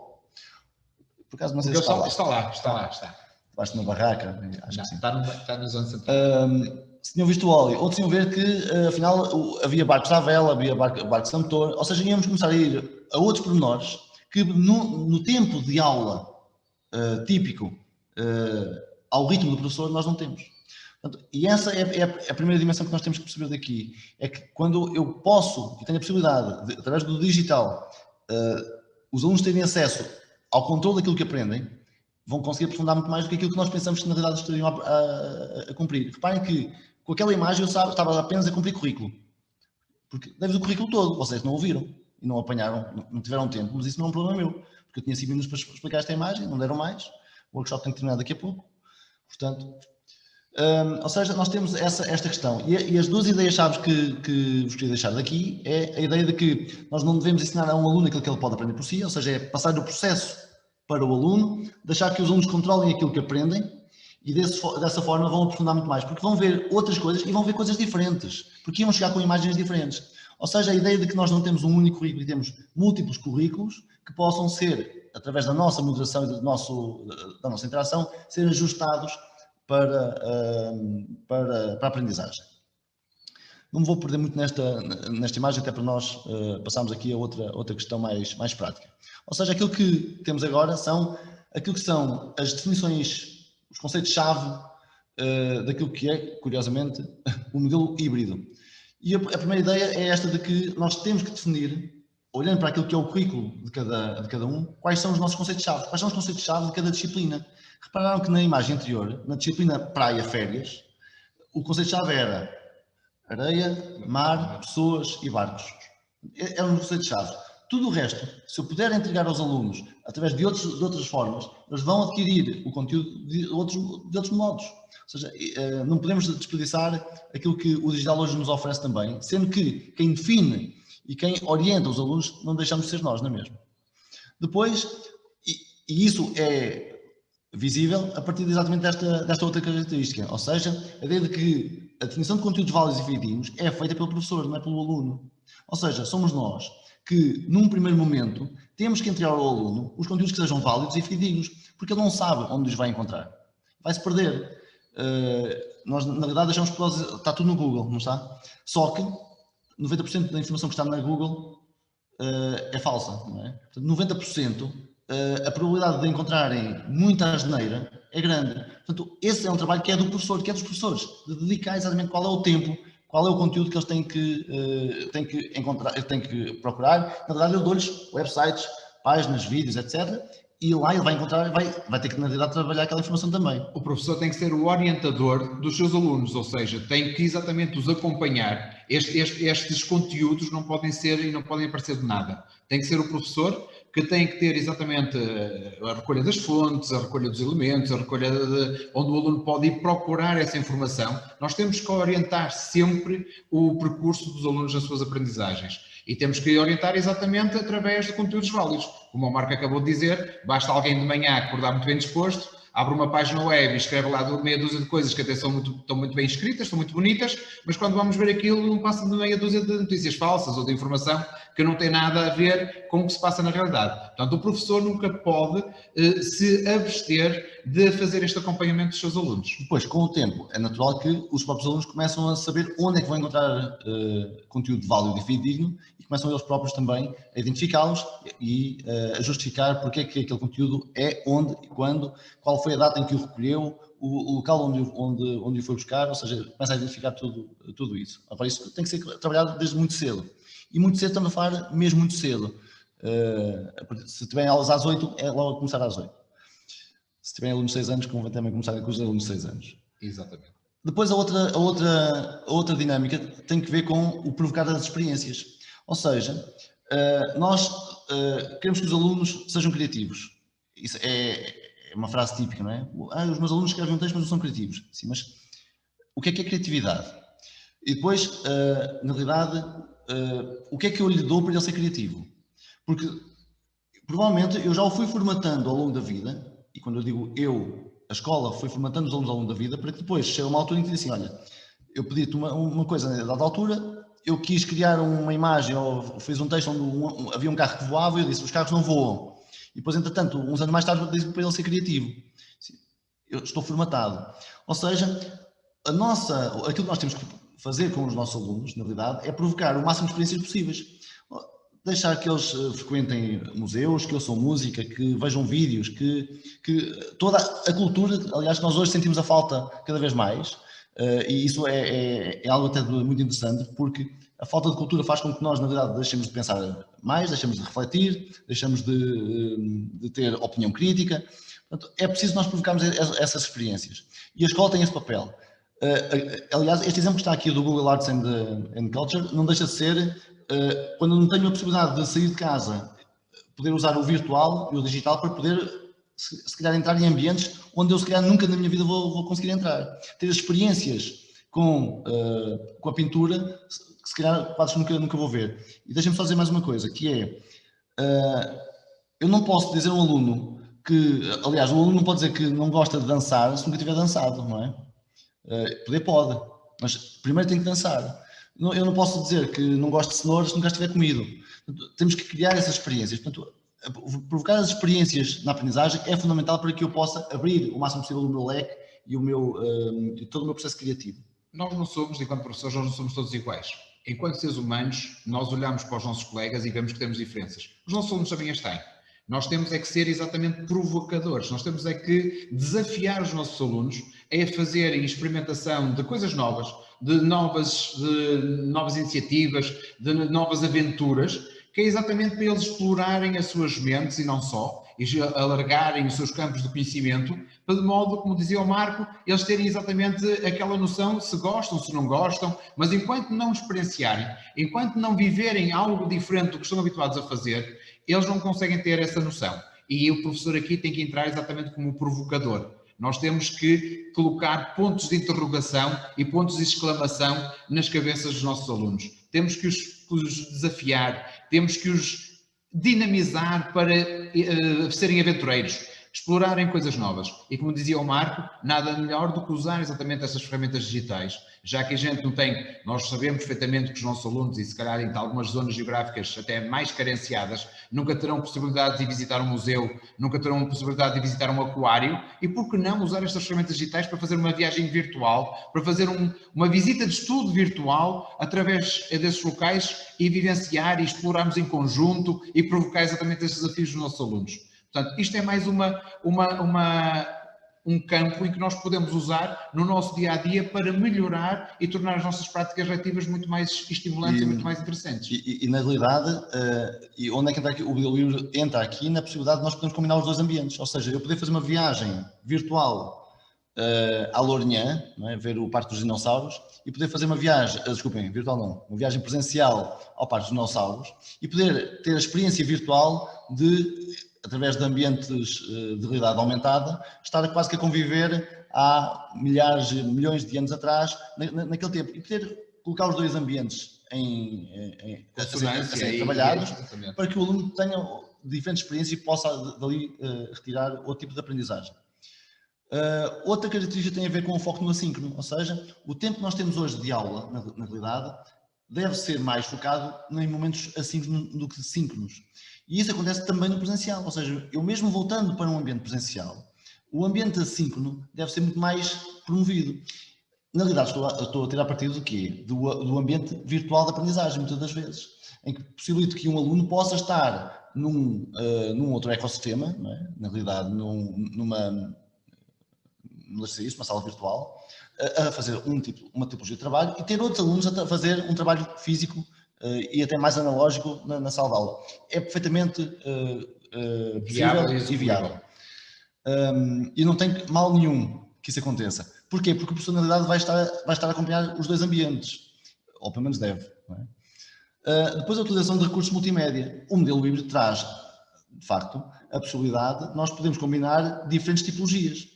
Por acaso, não sei se está lá. Está lá. Debaixo de uma barraca, acho que sim. Está na zona central. Se tinham visto o óleo, ou tinham ver que, afinal, havia barcos à vela, havia barcos a motor, ou seja, íamos começar a ir a outros pormenores que no tempo de aula típico, ao ritmo do professor, nós não temos. Portanto, e essa é a primeira dimensão que nós temos que perceber daqui, é que quando eu posso, e tenho a possibilidade, de, através do digital, os alunos terem acesso ao controle daquilo que aprendem, vão conseguir aprofundar muito mais do que aquilo que nós pensamos que na realidade estariam a cumprir. Reparem que com aquela imagem eu estava apenas a cumprir currículo, porque deves o currículo todo, vocês não ouviram e não apanharam, não tiveram tempo, mas isso não é um problema meu, porque eu tinha 5 minutos para explicar esta imagem, não deram mais, o workshop tem que terminar daqui a pouco, portanto, ou seja, nós temos esta questão, e as duas ideias-chave que vos queria deixar daqui é a ideia de que nós não devemos ensinar a um aluno aquilo que ele pode aprender por si, ou seja, é passar o processo para o aluno, deixar que os alunos controlem aquilo que aprendem e dessa forma vão aprofundar muito mais, porque vão ver outras coisas e vão ver coisas diferentes, porque iam chegar com imagens diferentes. Ou seja, a ideia de que nós não temos um único currículo e temos múltiplos currículos que possam ser, através da nossa moderação e da nossa interação, ser ajustados para a aprendizagem. Não me vou perder muito nesta imagem, até para nós passarmos aqui a outra questão mais prática. Ou seja, aquilo que temos agora são aquilo que são as definições, os conceitos-chave daquilo que é, curiosamente, o modelo híbrido. E a primeira ideia é esta de que nós temos que definir, olhando para aquilo que é o currículo de cada um, quais são os nossos conceitos-chave, quais são os conceitos-chave de cada disciplina. Repararam que na imagem anterior, na disciplina praia-férias, o conceito-chave era areia, mar, pessoas e barcos. É um conceito-chave. Tudo o resto, se eu puder entregar aos alunos, através de outras formas, eles vão adquirir o conteúdo de outros modos. Ou seja, não podemos desperdiçar aquilo que o digital hoje nos oferece também, sendo que quem define e quem orienta os alunos não deixamos de ser nós, não é mesmo? Depois, e isso é visível a partir exatamente desta outra característica, ou seja, a ideia de que a definição de conteúdos válidos e fidedignos é feita pelo professor, não é pelo aluno. Ou seja, somos nós que, num primeiro momento, temos que entregar ao aluno os conteúdos que sejam válidos e fidedignos, porque ele não sabe onde os vai encontrar. Vai-se perder. Nós, na verdade, deixamos que está tudo no Google, não está? Só que 90% da informação que está na Google é falsa, não é? Portanto, 90%, a probabilidade de encontrarem muita asneira é grande. Portanto, esse é um trabalho que é do professor, que é dos professores, de dedicar exatamente qual é o tempo, qual é o conteúdo que eles têm que encontrar, têm que procurar. Na verdade, eu dou-lhes websites, páginas, vídeos, etc. E lá ele vai encontrar, vai ter que, na realidade, trabalhar aquela informação também. O professor tem que ser o orientador dos seus alunos, ou seja, tem que exatamente os acompanhar. Estes conteúdos não podem ser e não podem aparecer de nada. Tem que ser o professor que tem que ter exatamente a recolha das fontes, a recolha dos elementos, a recolha onde o aluno pode ir procurar essa informação. Nós temos que orientar sempre o percurso dos alunos nas suas aprendizagens. E temos que orientar exatamente através de conteúdos válidos. Como o Marco acabou de dizer, basta alguém de manhã acordar muito bem disposto, abre uma página web e escreve lá meia dúzia de coisas que até estão muito bem escritas, estão muito bonitas, mas quando vamos ver aquilo não passa de meia dúzia de notícias falsas ou de informação que não tem nada a ver com o que se passa na realidade. Portanto, o professor nunca pode se abster de fazer este acompanhamento dos seus alunos. Depois, com o tempo, é natural que os próprios alunos começam a saber onde é que vão encontrar conteúdo válido e fidedigno e começam eles próprios também a identificá-los e a justificar porque é que aquele conteúdo é, onde e quando, qual foi a data em que o recolheu, o local onde o foi buscar, ou seja, começa a identificar tudo isso. Agora, isso tem que ser trabalhado desde muito cedo. E muito cedo estamos a falar mesmo muito cedo. Se tiverem aulas às 8, é logo a começar às 8. Se tiverem alunos de 6 anos, convém também começar com os alunos de 6 anos. Exatamente. Depois a outra dinâmica tem que ver com o provocar as experiências. Ou seja, nós queremos que os alunos sejam criativos. Isso é é uma frase típica, não é? Os meus alunos escrevem um texto, mas não são criativos. Sim, mas o que é criatividade? E depois, na realidade, o que é que eu lhe dou para ele ser criativo? Porque, provavelmente, eu já o fui formatando ao longo da vida, e quando eu digo a escola foi formatando os alunos ao longo da vida, para que depois chegue uma altura em que diz assim, olha, eu pedi-te uma coisa a dada altura, eu quis criar uma imagem, ou fiz um texto onde havia um carro que voava, e eu disse, os carros não voam. E depois, entretanto, uns anos mais tarde, disse para ele ser criativo. Eu estou formatado. Ou seja, aquilo que nós temos que fazer com os nossos alunos, na realidade, é provocar o máximo de experiências possíveis. Deixar que eles frequentem museus, que ouçam música, que vejam vídeos, que toda a cultura, aliás, que nós hoje sentimos a falta cada vez mais, e isso é algo até muito interessante, porque a falta de cultura faz com que nós, na verdade, deixemos de pensar mais, deixemos de refletir, deixamos de ter opinião crítica. Portanto, é preciso nós provocarmos essas experiências. E a escola tem esse papel. Aliás, este exemplo que está aqui do Google Arts and Culture não deixa de ser, quando eu não tenho a possibilidade de sair de casa, poder usar o virtual e o digital para poder, se calhar, entrar em ambientes onde eu, se calhar, nunca na minha vida vou conseguir entrar. Ter experiências com a pintura que, se calhar, quase nunca vou ver. E deixem-me só dizer mais uma coisa, que é, eu não posso dizer a um aluno que, aliás, o aluno não pode dizer que não gosta de dançar se nunca tiver dançado, não é? Poder pode, mas primeiro tem que dançar. Eu não posso dizer que não gosto de cenouras se nunca estiver comido. Portanto, temos que criar essas experiências. Portanto, provocar as experiências na aprendizagem é fundamental para que eu possa abrir o máximo possível o meu leque e todo o meu processo criativo. Nós não somos, enquanto professores, nós não somos todos iguais. Enquanto seres humanos, nós olhamos para os nossos colegas e vemos que temos diferenças. Os nossos alunos também as têm. Nós temos é que ser exatamente provocadores, nós temos é que desafiar os nossos alunos a fazerem experimentação de coisas novas, de novas iniciativas, de novas aventuras, que é exatamente para eles explorarem as suas mentes e não só, e alargarem os seus campos de conhecimento, para de modo, como dizia o Marco, eles terem exatamente aquela noção se gostam, se não gostam, mas enquanto não experienciarem, enquanto não viverem algo diferente do que estão habituados a fazer, eles não conseguem ter essa noção. E o professor aqui tem que entrar exatamente como provocador. Nós temos que colocar pontos de interrogação e pontos de exclamação nas cabeças dos nossos alunos. Temos que os desafiar, temos que os dinamizar para serem aventureiros, explorarem coisas novas. E como dizia o Marco, nada melhor do que usar exatamente essas ferramentas digitais, já que a gente não tem, nós sabemos perfeitamente que os nossos alunos, e se calhar em algumas zonas geográficas até mais carenciadas, nunca terão possibilidade de visitar um museu, nunca terão possibilidade de visitar um aquário, e por que não usar estas ferramentas digitais para fazer uma viagem virtual, para fazer uma visita de estudo virtual através desses locais e vivenciar e explorarmos em conjunto e provocar exatamente esses desafios dos nossos alunos. Portanto, isto é mais um campo em que nós podemos usar no nosso dia-a-dia para melhorar e tornar as nossas práticas letivas muito mais estimulantes e muito mais interessantes. E na realidade, e onde é que entra aqui, o livro entra aqui na possibilidade de nós podermos combinar os dois ambientes, ou seja, eu poder fazer uma viagem virtual à Lourinhã, não é? Ver o Parque dos Dinossauros, e poder fazer uma viagem, desculpem, virtual não, uma viagem presencial ao Parque dos Dinossauros, e poder ter a experiência virtual através de ambientes de realidade aumentada, estar quase que a conviver há milhões de anos atrás, naquele tempo, e poder colocar os dois ambientes a serem trabalhados, para que o aluno tenha diferentes experiências e possa dali retirar outro tipo de aprendizagem. Outra característica tem a ver com o foco no assíncrono, ou seja, o tempo que nós temos hoje de aula, na realidade, deve ser mais focado em momentos assíncronos do que síncronos. E isso acontece também no presencial, ou seja, eu mesmo voltando para um ambiente presencial, o ambiente assíncrono deve ser muito mais promovido. Na realidade, estou a tirar partido do quê? Do ambiente virtual de aprendizagem, muitas das vezes, em que possibilita que um aluno possa estar num outro ecossistema, não é? Na realidade, numa sala virtual, a fazer uma tipologia de trabalho e ter outros alunos a fazer um trabalho físico e até mais analógico na sala de aula. É perfeitamente possível e viável. E não tem mal nenhum que isso aconteça. Porquê? Porque a personalidade vai estar a acompanhar os dois ambientes, ou pelo menos deve. Não é? Depois a utilização de recursos multimédia. O modelo híbrido traz, de facto, a possibilidade, nós podemos combinar diferentes tipologias.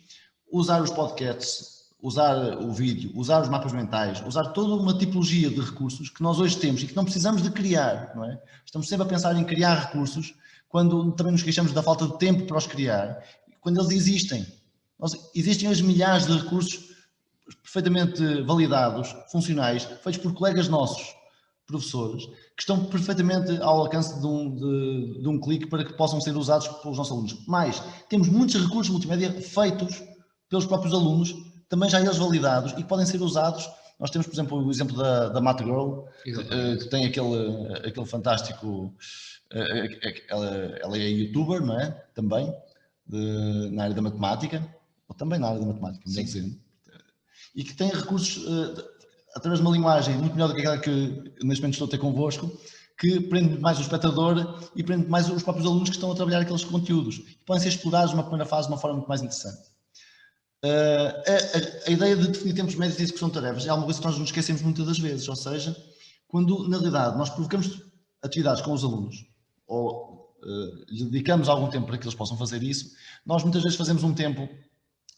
Usar os podcasts, usar o vídeo, usar os mapas mentais, usar toda uma tipologia de recursos que nós hoje temos e que não precisamos de criar, não é? Estamos sempre a pensar em criar recursos quando também nos queixamos da falta de tempo para os criar, quando eles existem. Existem hoje milhares de recursos perfeitamente validados, funcionais, feitos por colegas nossos, professores, que estão perfeitamente ao alcance de um clique para que possam ser usados pelos nossos alunos. Mas temos muitos recursos multimédia feitos pelos próprios alunos, também já eles validados e que podem ser usados. Nós temos, por exemplo, o exemplo da Matgirl, que tem aquele fantástico... Ela é youtuber, não é? Também, na área da matemática, ou também na área da matemática, melhor dizendo, e que tem recursos, através de uma linguagem muito melhor do que aquela que neste momento estou a ter convosco, que prende mais o espectador e prende mais os próprios alunos que estão a trabalhar aqueles conteúdos. E podem ser explorados numa primeira fase de uma forma muito mais interessante. A ideia de definir tempos médios de execução de tarefas é alguma coisa que nós nos esquecemos muitas das vezes, ou seja, quando na realidade nós provocamos atividades com os alunos ou lhe dedicamos algum tempo para que eles possam fazer isso, nós muitas vezes fazemos um tempo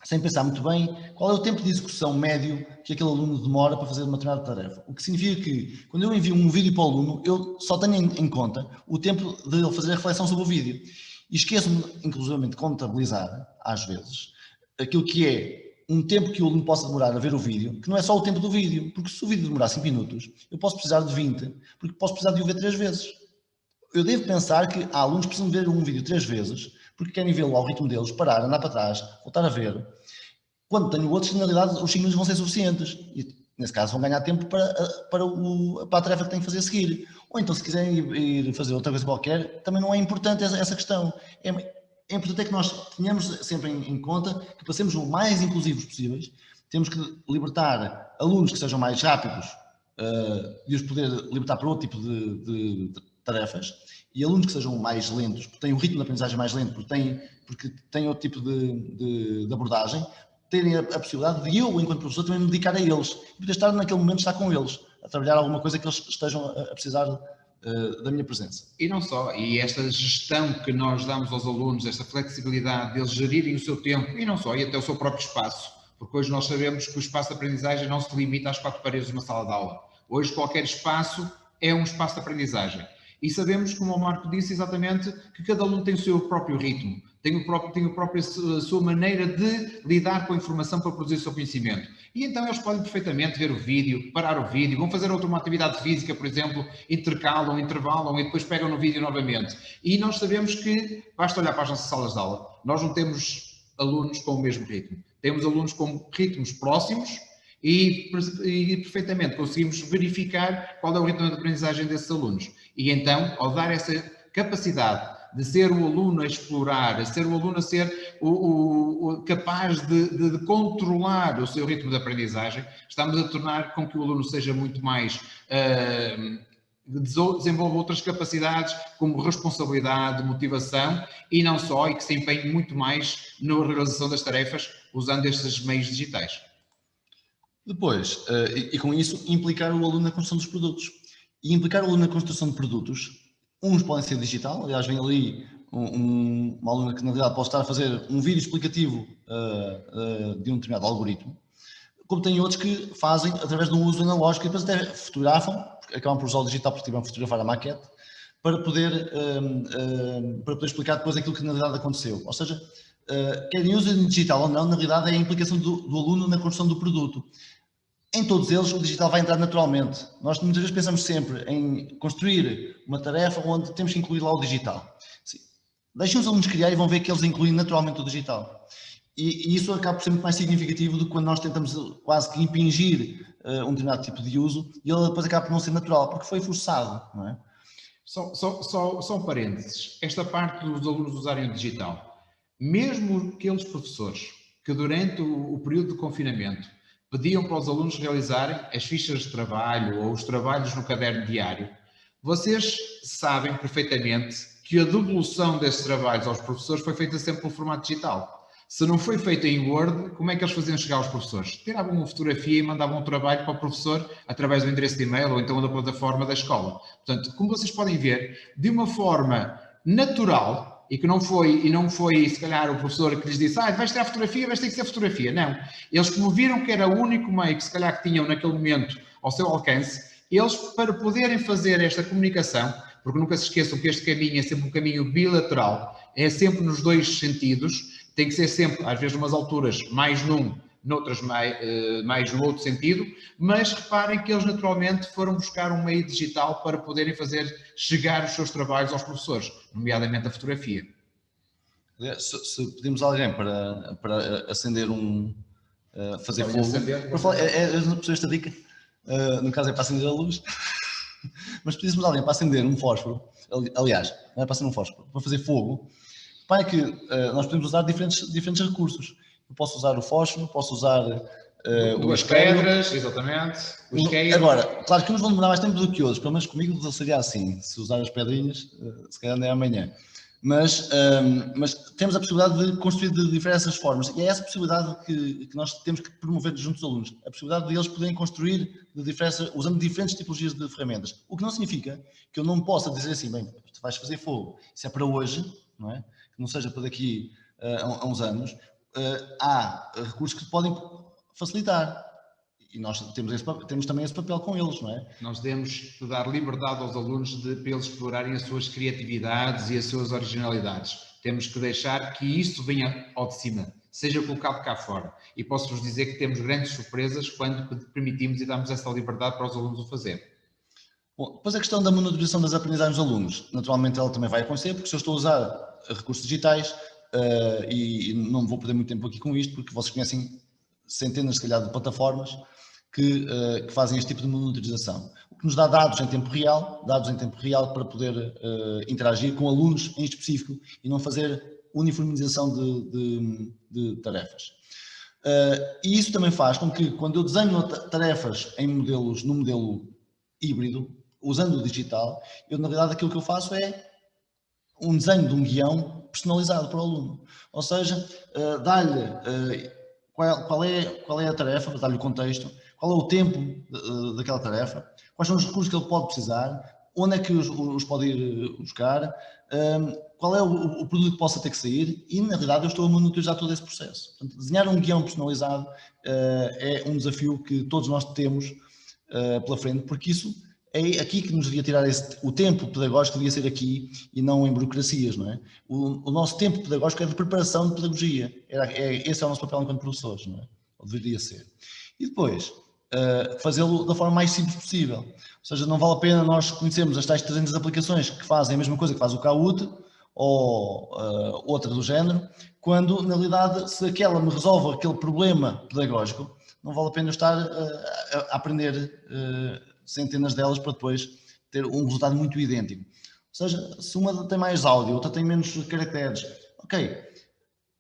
sem pensar muito bem qual é o tempo de execução médio que aquele aluno demora para fazer uma determinada tarefa. O que significa que, quando eu envio um vídeo para o aluno, eu só tenho em conta o tempo de ele fazer a reflexão sobre o vídeo. E esqueço-me, inclusivamente, de contabilizar, às vezes, aquilo que é um tempo que o aluno possa demorar a ver o vídeo, que não é só o tempo do vídeo, porque se o vídeo demorar 5 minutos, eu posso precisar de 20, porque posso precisar de o ver 3 vezes. Eu devo pensar que há alunos que precisam ver um vídeo 3 vezes, porque querem vê-lo ao ritmo deles, parar, andar para trás, voltar a ver. Quando tenho outros, na realidade, os 5 minutos vão ser suficientes. E, nesse caso, vão ganhar tempo para a tarefa que têm que fazer a seguir. Ou então, se quiserem ir fazer outra coisa qualquer, também não é importante essa questão. É importante que nós tenhamos sempre em conta que, para sermos o mais inclusivos possíveis, temos que libertar alunos que sejam mais rápidos e os poder libertar para outro tipo de tarefas, e alunos que sejam mais lentos, porque têm o ritmo de aprendizagem mais lento, porque têm outro tipo de abordagem, terem a possibilidade de eu, enquanto professor, também me dedicar a eles e poder estar naquele momento, estar com eles, a trabalhar alguma coisa que eles estejam a precisar da minha presença. E não só, e esta gestão que nós damos aos alunos, esta flexibilidade deles gerirem o seu tempo, e não só, e até o seu próprio espaço, porque hoje nós sabemos que o espaço de aprendizagem não se limita às 4 paredes de uma sala de aula. Hoje qualquer espaço é um espaço de aprendizagem. E sabemos, como o Marco disse exatamente, que cada aluno tem o seu próprio ritmo, tem a sua maneira de lidar com a informação para produzir o seu conhecimento. E então eles podem perfeitamente ver o vídeo, parar o vídeo, vão fazer uma atividade física, por exemplo, intercalam, intervalam e depois pegam no vídeo novamente. E nós sabemos que, basta olhar para as nossas salas de aula, nós não temos alunos com o mesmo ritmo. Temos alunos com ritmos próximos e perfeitamente conseguimos verificar qual é o ritmo de aprendizagem desses alunos. E então, ao dar essa capacidade de ser o aluno a explorar, de ser o aluno a ser capaz de controlar o seu ritmo de aprendizagem, estamos a tornar com que o aluno seja muito mais... desenvolva outras capacidades como responsabilidade, motivação e não só, e que se empenhe muito mais na realização das tarefas usando estes meios digitais. Depois, e com isso, implicar o aluno na construção dos produtos. E implicar o aluno na construção de produtos, uns podem ser digital, aliás, vem ali uma aluna que na realidade pode estar a fazer um vídeo explicativo de um determinado algoritmo, como tem outros que fazem através de um uso analógico e depois até fotografam, porque acabam por usar o digital porque tiveram fotografar a maquete, para poder explicar depois aquilo que na realidade aconteceu. Ou seja, querem usem digital ou não, na realidade é a implicação do aluno na construção do produto. Em todos eles, o digital vai entrar naturalmente. Nós muitas vezes pensamos sempre em construir uma tarefa onde temos que incluir lá o digital. Deixem os alunos criar e vão ver que eles incluem naturalmente o digital. E isso acaba por ser muito mais significativo do que quando nós tentamos quase que impingir um determinado tipo de uso e ele depois acaba por não ser natural, porque foi forçado, não é? Só um parênteses. Esta parte dos alunos usarem o digital, mesmo aqueles professores que durante o período de confinamento pediam para os alunos realizarem as fichas de trabalho ou os trabalhos no caderno diário, vocês sabem perfeitamente que a devolução desses trabalhos aos professores foi feita sempre pelo formato digital. Se não foi feita em Word, como é que eles faziam chegar aos professores? Tiravam uma fotografia e mandavam um trabalho para o professor através do endereço de e-mail ou então da plataforma da escola. Portanto, como vocês podem ver, de uma forma natural, e que não foi se calhar o professor que lhes disse, vais tirar fotografia, vais ter que ser fotografia. Não. Eles, como viram que era o único meio que se calhar que tinham naquele momento ao seu alcance, eles, para poderem fazer esta comunicação, porque nunca se esqueçam que este caminho é sempre um caminho bilateral, é sempre nos dois sentidos, tem que ser sempre, às vezes, umas alturas, mais num, noutras mais no outro sentido, mas reparem que eles naturalmente foram buscar um meio digital para poderem fazer chegar os seus trabalhos aos professores, nomeadamente a fotografia. Se pedimos a alguém para acender fazer fogo, para falar, não percebes esta dica? No caso é para acender a luz, mas pedíssemos a alguém para acender um fósforo, aliás, não é para acender um fósforo, para fazer fogo, para que nós podemos usar diferentes recursos. Eu posso usar o fósforo, posso usar duas pedras, exatamente. Agora, claro que uns vão demorar mais tempo do que outros, pelo menos comigo seria assim, se usar as pedrinhas, se calhar nem amanhã. Mas temos a possibilidade de construir de diversas formas, e é essa possibilidade que nós temos que promover junto aos alunos, a possibilidade de eles poderem construir usando diferentes tipologias de ferramentas, o que não significa que eu não possa dizer assim, bem, tu vais fazer fogo, isso é para hoje, não é? Que não seja para daqui a uns anos. Há recursos que podem facilitar e nós temos também esse papel com eles, não é? Nós devemos dar liberdade aos alunos para eles explorarem as suas criatividades e as suas originalidades. Temos que deixar que isso venha ao de cima, seja colocado cá fora. E posso-vos dizer que temos grandes surpresas quando permitimos e damos essa liberdade para os alunos o fazer. Bom, depois a questão da monitorização das aprendizagens dos alunos, naturalmente ela também vai acontecer, porque se eu estou a usar recursos digitais, e não vou perder muito tempo aqui com isto, porque vocês conhecem centenas, se calhar, de plataformas que fazem este tipo de monitorização, o que nos dá dados em tempo real para poder interagir com alunos em específico e não fazer uniformização de tarefas. E isso também faz com que, quando eu desenho tarefas no modelo híbrido, usando o digital, eu, na realidade, aquilo que eu faço é um desenho de um guião personalizado para o aluno. Ou seja, dar-lhe qual é a tarefa, dar-lhe o contexto, qual é o tempo daquela tarefa, quais são os recursos que ele pode precisar, onde é que os pode ir buscar, qual é o produto que possa ter que sair, e, na realidade, eu estou a monitorizar todo esse processo. Portanto, desenhar um guião personalizado é um desafio que todos nós temos pela frente, porque isso é aqui que nos devia tirar o tempo pedagógico, devia ser aqui e não em burocracias, não é? O nosso tempo pedagógico é de preparação de pedagogia, esse é o nosso papel enquanto professores, não é? Ou deveria ser. E depois, fazê-lo da forma mais simples possível, ou seja, não vale a pena nós conhecermos as tais 300 aplicações que fazem a mesma coisa que faz o Kahoot, ou outra do género, quando, na realidade, se aquela me resolve aquele problema pedagógico, não vale a pena eu estar a aprender centenas delas para depois ter um resultado muito idêntico. Ou seja, se uma tem mais áudio, outra tem menos caracteres, ok,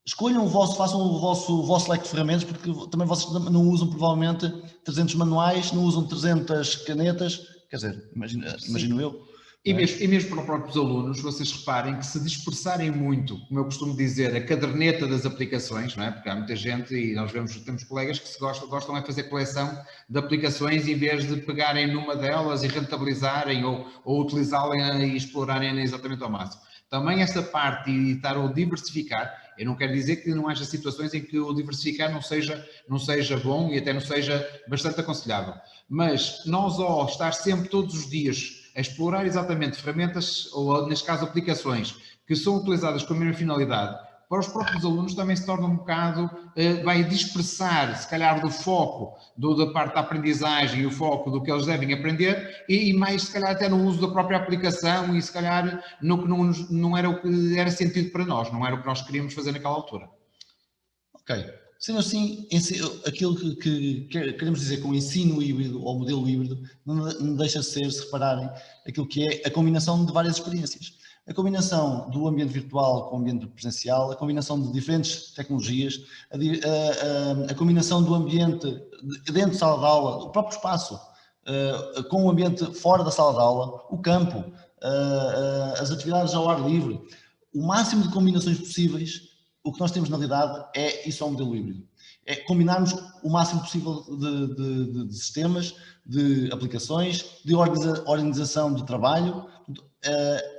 escolham façam o vosso leque de ferramentas, porque também vocês não usam provavelmente 300 manuais, não usam 300 canetas, quer dizer, imagino eu. E mesmo para os próprios alunos, vocês reparem que se dispersarem muito, como eu costumo dizer, a caderneta das aplicações, não é? Porque há muita gente, e nós temos colegas que gostam de fazer coleção de aplicações em vez de pegarem numa delas e rentabilizarem ou utilizá-la e explorarem exatamente ao máximo. Também essa parte de estar a diversificar, eu não quero dizer que não haja situações em que o diversificar não seja bom e até não seja bastante aconselhável, mas nós, ao estar sempre todos os dias a explorar exatamente ferramentas, ou neste caso aplicações, que são utilizadas com a mesma finalidade, para os próprios alunos também se torna um bocado, vai dispersar, se calhar, do foco da parte da aprendizagem e o foco do que eles devem aprender e mais, se calhar, até no uso da própria aplicação e, se calhar, não era o que era sentido para nós, não era o que nós queríamos fazer naquela altura. Ok. Sendo assim, aquilo que queremos dizer com o ensino híbrido ou modelo híbrido não deixa de ser, se repararem, aquilo que é a combinação de várias experiências. A combinação do ambiente virtual com o ambiente presencial, a combinação de diferentes tecnologias, a combinação do ambiente dentro da sala de aula, o próprio espaço, com o ambiente fora da sala de aula, o campo, as atividades ao ar livre, o máximo de combinações possíveis. O que nós temos na realidade isso é um modelo híbrido. É combinarmos o máximo possível de sistemas, de aplicações, de organização de trabalho.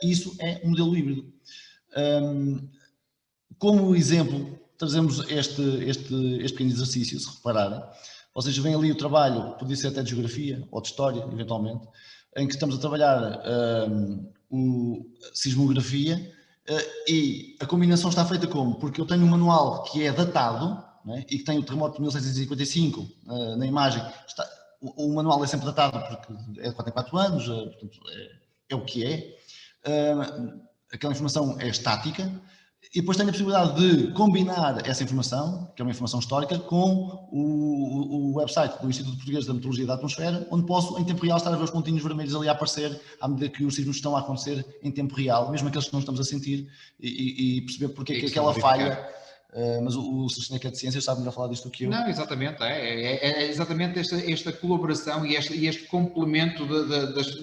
Isso é um modelo híbrido. Como exemplo, trazemos este pequeno exercício, se repararem. Vocês veem ali o trabalho, podia ser até de geografia ou de história, eventualmente, em que estamos a trabalhar sismografia e a combinação está feita como? Porque eu tenho um manual que é datado, né, e que tem o terremoto de 1755 na imagem. O manual é sempre datado porque é de 4 em 4 anos, portanto é o que é. Aquela informação é estática. E depois tenho a possibilidade de combinar essa informação, que é uma informação histórica, com o website do Instituto Português da Meteorologia e da Atmosfera, onde posso, em tempo real, estar a ver os pontinhos vermelhos ali a aparecer, à medida que os sismos estão a acontecer em tempo real, mesmo aqueles que não estamos a sentir, e perceber porque é que aquela falha. Mas o Sr. que é de Ciências sabe melhor falar disto do que eu. Não, exatamente. É exatamente esta colaboração e este complemento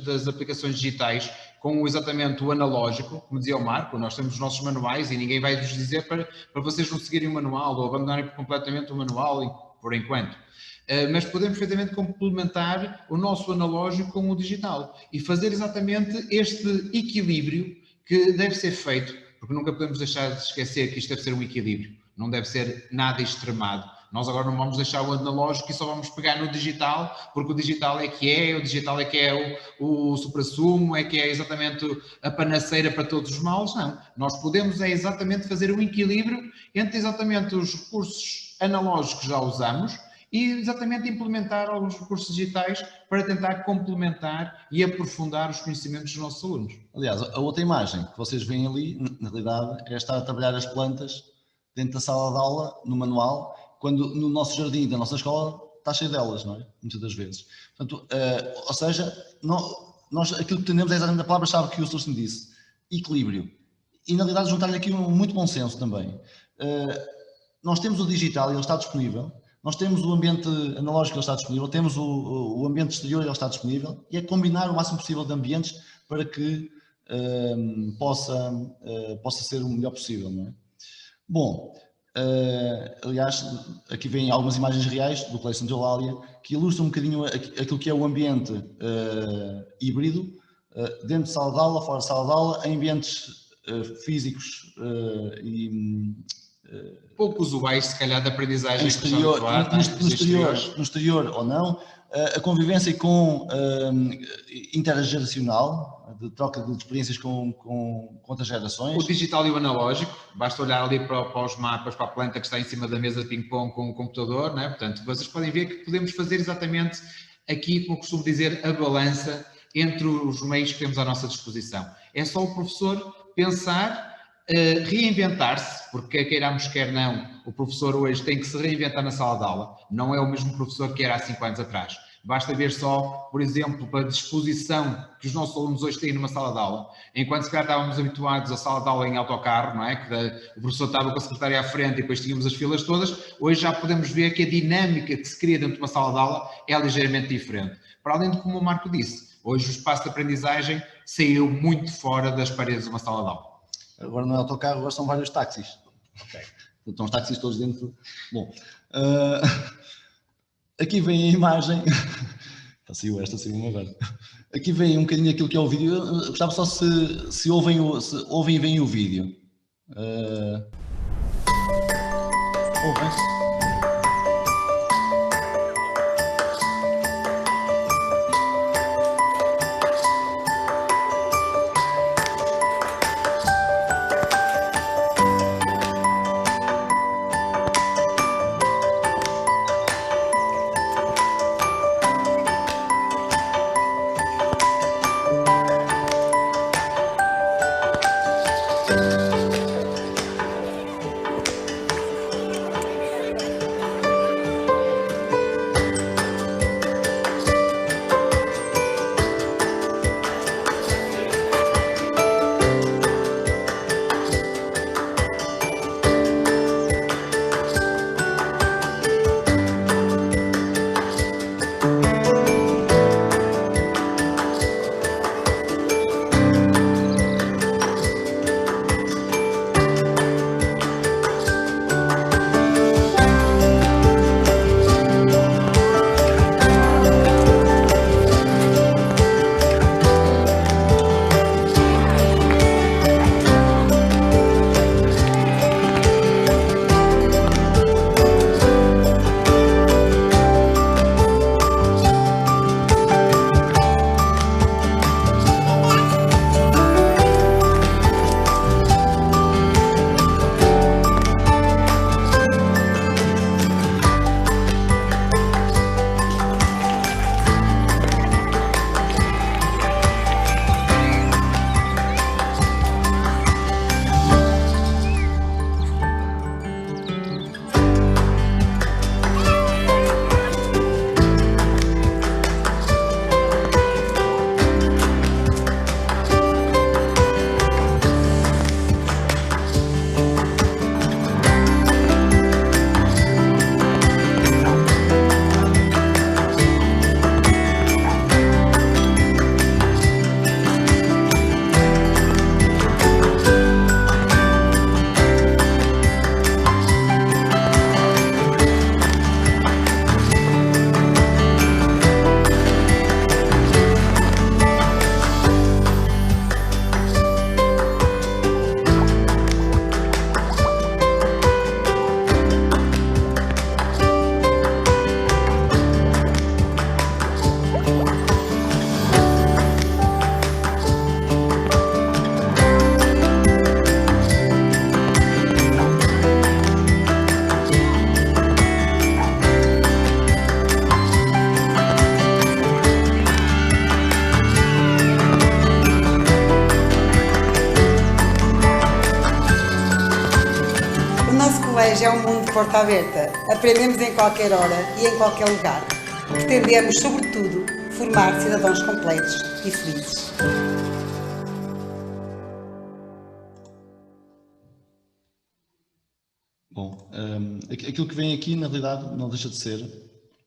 das aplicações digitais com exatamente o analógico, como dizia o Marco. Nós temos os nossos manuais e ninguém vai vos dizer para vocês não seguirem o manual ou abandonarem completamente o manual por enquanto. Mas podemos perfeitamente complementar o nosso analógico com o digital e fazer exatamente este equilíbrio que deve ser feito, porque nunca podemos deixar de esquecer que isto deve ser um equilíbrio, não deve ser nada extremado. Nós agora não vamos deixar o analógico e só vamos pegar no digital, porque o digital é que é, o supra-sumo, é que é exatamente a panaceira para todos os males. Não, nós podemos exatamente fazer um equilíbrio entre exatamente os recursos analógicos que já usamos e exatamente implementar alguns recursos digitais para tentar complementar e aprofundar os conhecimentos dos nossos alunos. Aliás, a outra imagem que vocês veem ali, na realidade, é estar a trabalhar as plantas dentro da sala de aula, no manual, quando no nosso jardim da nossa escola está cheio delas, não é? Muitas das vezes. Portanto, ou seja, nós aquilo que tendemos é exatamente a palavra-chave que o Sr. me disse, equilíbrio. E, na realidade, juntar-lhe aqui um muito bom senso também. Nós temos o digital e ele está disponível, nós temos o ambiente analógico, ele está disponível, temos o ambiente exterior, ele está disponível, e é combinar o máximo possível de ambientes para que possa ser o melhor possível, não é? Bom, aliás, aqui vêm algumas imagens reais do Colégio Santa Eulália que ilustram um bocadinho aquilo que é o ambiente híbrido, dentro de sala de aula, fora de sala de aula, em ambientes físicos e pouco usuais, se calhar, de aprendizagem no exterior ou não, a convivência com intergeracional, de troca de experiências com outras gerações. O digital e o analógico, basta olhar ali para os mapas, para a planta que está em cima da mesa de ping-pong com o computador, não é? Portanto, vocês podem ver que podemos fazer exatamente aqui, como eu costumo dizer, a balança entre os meios que temos à nossa disposição. É só o professor pensar, reinventar-se, porque queiramos quer não, o professor hoje tem que se reinventar na sala de aula, não é o mesmo professor que era há 5 anos atrás. Basta ver só, por exemplo, para a disposição que os nossos alunos hoje têm numa sala de aula, enquanto se calhar estávamos habituados à sala de aula em autocarro, não é? Que o professor estava com a secretária à frente e depois tínhamos as filas todas, hoje já podemos ver que a dinâmica que se cria dentro de uma sala de aula é ligeiramente diferente. Para além de, como o Marco disse, hoje o espaço de aprendizagem saiu muito fora das paredes de uma sala de aula. Agora não é autocarro, agora são vários táxis. Okay. Estão os táxis todos dentro. Bom, aqui vem a imagem. Saiu agora. Aqui vem um bocadinho aquilo que é o vídeo. Eu gostava só se ouvem e veem o vídeo. Ouvem-se? colégio é um mundo de porta aberta. Aprendemos em qualquer hora e em qualquer lugar. Pretendemos, sobretudo, formar cidadãos completos e felizes. Bom, aquilo que vem aqui, na realidade, não deixa de ser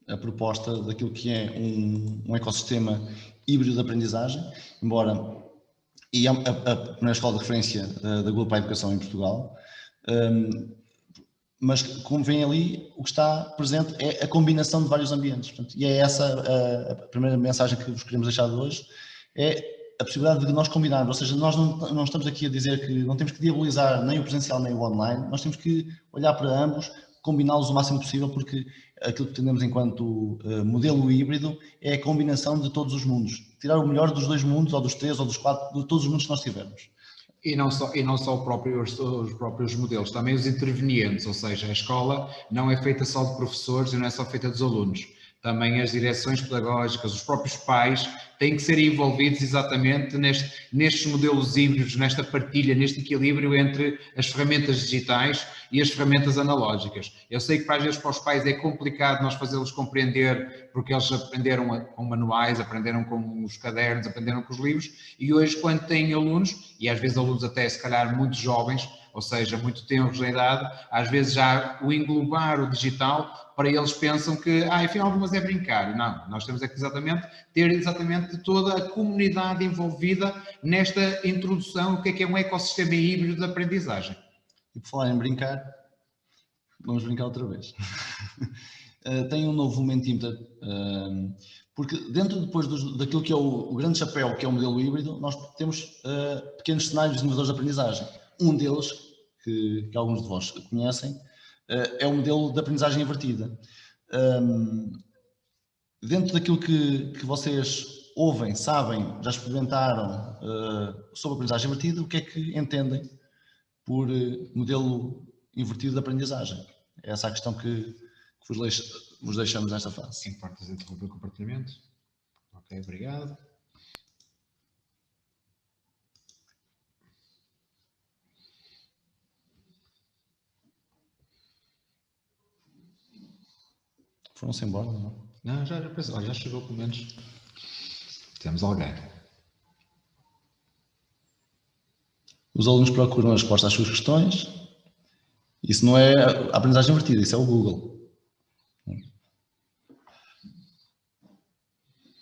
a proposta daquilo que é um ecossistema híbrido de aprendizagem, embora, e a primeira escola de referência da Google para a Educação em Portugal, mas como vem ali, o que está presente é a combinação de vários ambientes. Portanto, e é essa a primeira mensagem que vos queremos deixar de hoje, é a possibilidade de nós combinarmos, ou seja, nós não estamos aqui a dizer que não temos que diabolizar nem o presencial nem o online, nós temos que olhar para ambos, combiná-los o máximo possível, porque aquilo que temos enquanto modelo híbrido é a combinação de todos os mundos, tirar o melhor dos 2 mundos, ou dos 3, ou dos 4, de todos os mundos que nós tivermos. E não só os próprios modelos, também os intervenientes, ou seja, a escola não é feita só de professores e não é só feita dos alunos. Também as direções pedagógicas, os próprios pais têm que ser envolvidos exatamente nestes modelos híbridos, nesta partilha, neste equilíbrio entre as ferramentas digitais e as ferramentas analógicas. Eu sei que às vezes para os pais é complicado nós fazê-los compreender, porque eles aprenderam com manuais, aprenderam com os cadernos, aprenderam com os livros, e hoje quando têm alunos, e às vezes alunos até se calhar muito jovens, ou seja, muito tenros na idade, às vezes já o englobar o digital, para eles pensam que, afinal, algumas é brincar. Não, nós temos que ter exatamente toda a comunidade envolvida nesta introdução, o que é um ecossistema híbrido de aprendizagem. E por falar em brincar, vamos brincar outra vez. Tem um novo momentímetro, porque dentro depois daquilo que é o grande chapéu, que é o modelo híbrido, nós temos pequenos cenários inovadores de aprendizagem. Um deles, que alguns de vós conhecem, é o modelo de aprendizagem invertida. Dentro daquilo que vocês ouvem, sabem, já experimentaram sobre a aprendizagem invertida, o que é que entendem por modelo invertido de aprendizagem? É essa a questão que vos deixamos nesta fase. Importas interromper o compartilhamento? Ok, obrigado. Foram-se embora, não? Não, já chegou pelo menos. Temos alguém. Os alunos procuram a resposta às suas questões. Isso não é a aprendizagem invertida, isso é o Google.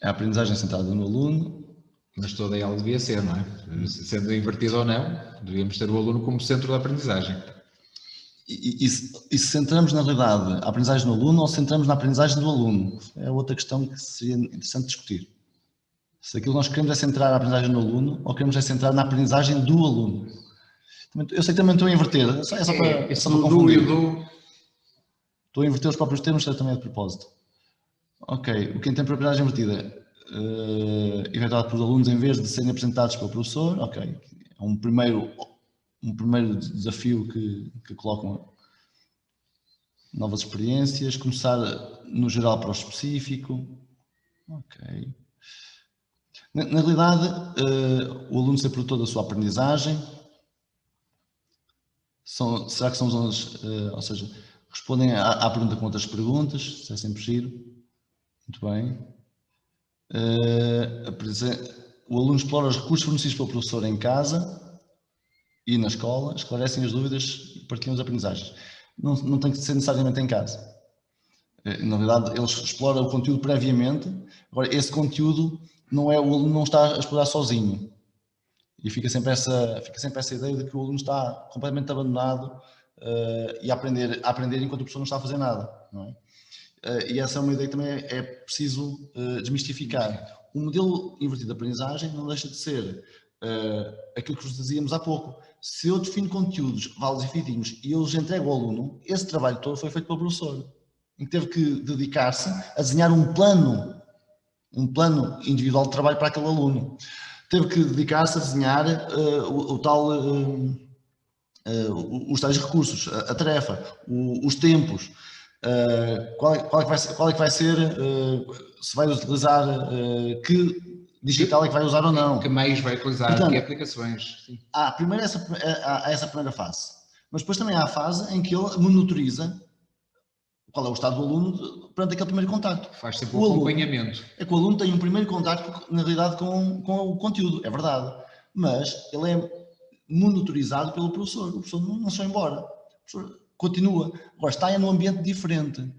É a aprendizagem centrada no aluno. Mas toda ela devia ser, não é? Sendo invertida ou não, devíamos ter o aluno como centro da aprendizagem. E se centramos na realidade a aprendizagem do aluno ou centramos na aprendizagem do aluno? É outra questão que seria interessante discutir. Se aquilo que nós queremos é centrar a aprendizagem do aluno ou queremos é centrar na aprendizagem do aluno. Eu sei que também estou a inverter, é só para confundir. Estou a inverter os próprios termos, também é de propósito. Ok, o que entende por aprendizagem invertida? Efetuado pelos alunos em vez de serem apresentados pelo professor, ok. É um primeiro desafio que colocam novas experiências, começar no geral para o específico. Ok. Na realidade, o aluno ser produtor da sua aprendizagem, será que são zonas, ou seja, respondem à pergunta com outras perguntas, isso é sempre giro. Muito bem. O aluno explora os recursos fornecidos pelo professor em casa e na escola, esclarecem as dúvidas e partilham as aprendizagens. Não tem que ser necessariamente em casa. Na verdade, eles exploram o conteúdo previamente. Agora, esse conteúdo o aluno não está a explorar sozinho. E fica sempre essa ideia de que o aluno está completamente abandonado e a aprender enquanto o professor não está a fazer nada. Não é? E essa é uma ideia que também é preciso desmistificar. O modelo invertido de aprendizagem não deixa de ser aquilo que vos dizíamos há pouco. Se eu defino conteúdos válidos e fidedignos e eu os entrego ao aluno, esse trabalho todo foi feito pelo professor, em que teve que dedicar-se a desenhar um plano individual de trabalho para aquele aluno. Teve que dedicar-se a desenhar os tais recursos, a tarefa, os tempos, qual é que vai ser, se vai utilizar, que digital é que vai usar ou não. Que meios vai utilizar, portanto, que aplicações. Sim. Há essa primeira fase. Mas depois também há a fase em que ele monitoriza qual é o estado do aluno perante aquele primeiro contacto. Faz sempre o acompanhamento. É que o aluno tem um primeiro contacto, na realidade, com o conteúdo, é verdade. Mas ele é monitorizado pelo professor. O professor não se vai embora. O professor continua. Agora, está num ambiente diferente.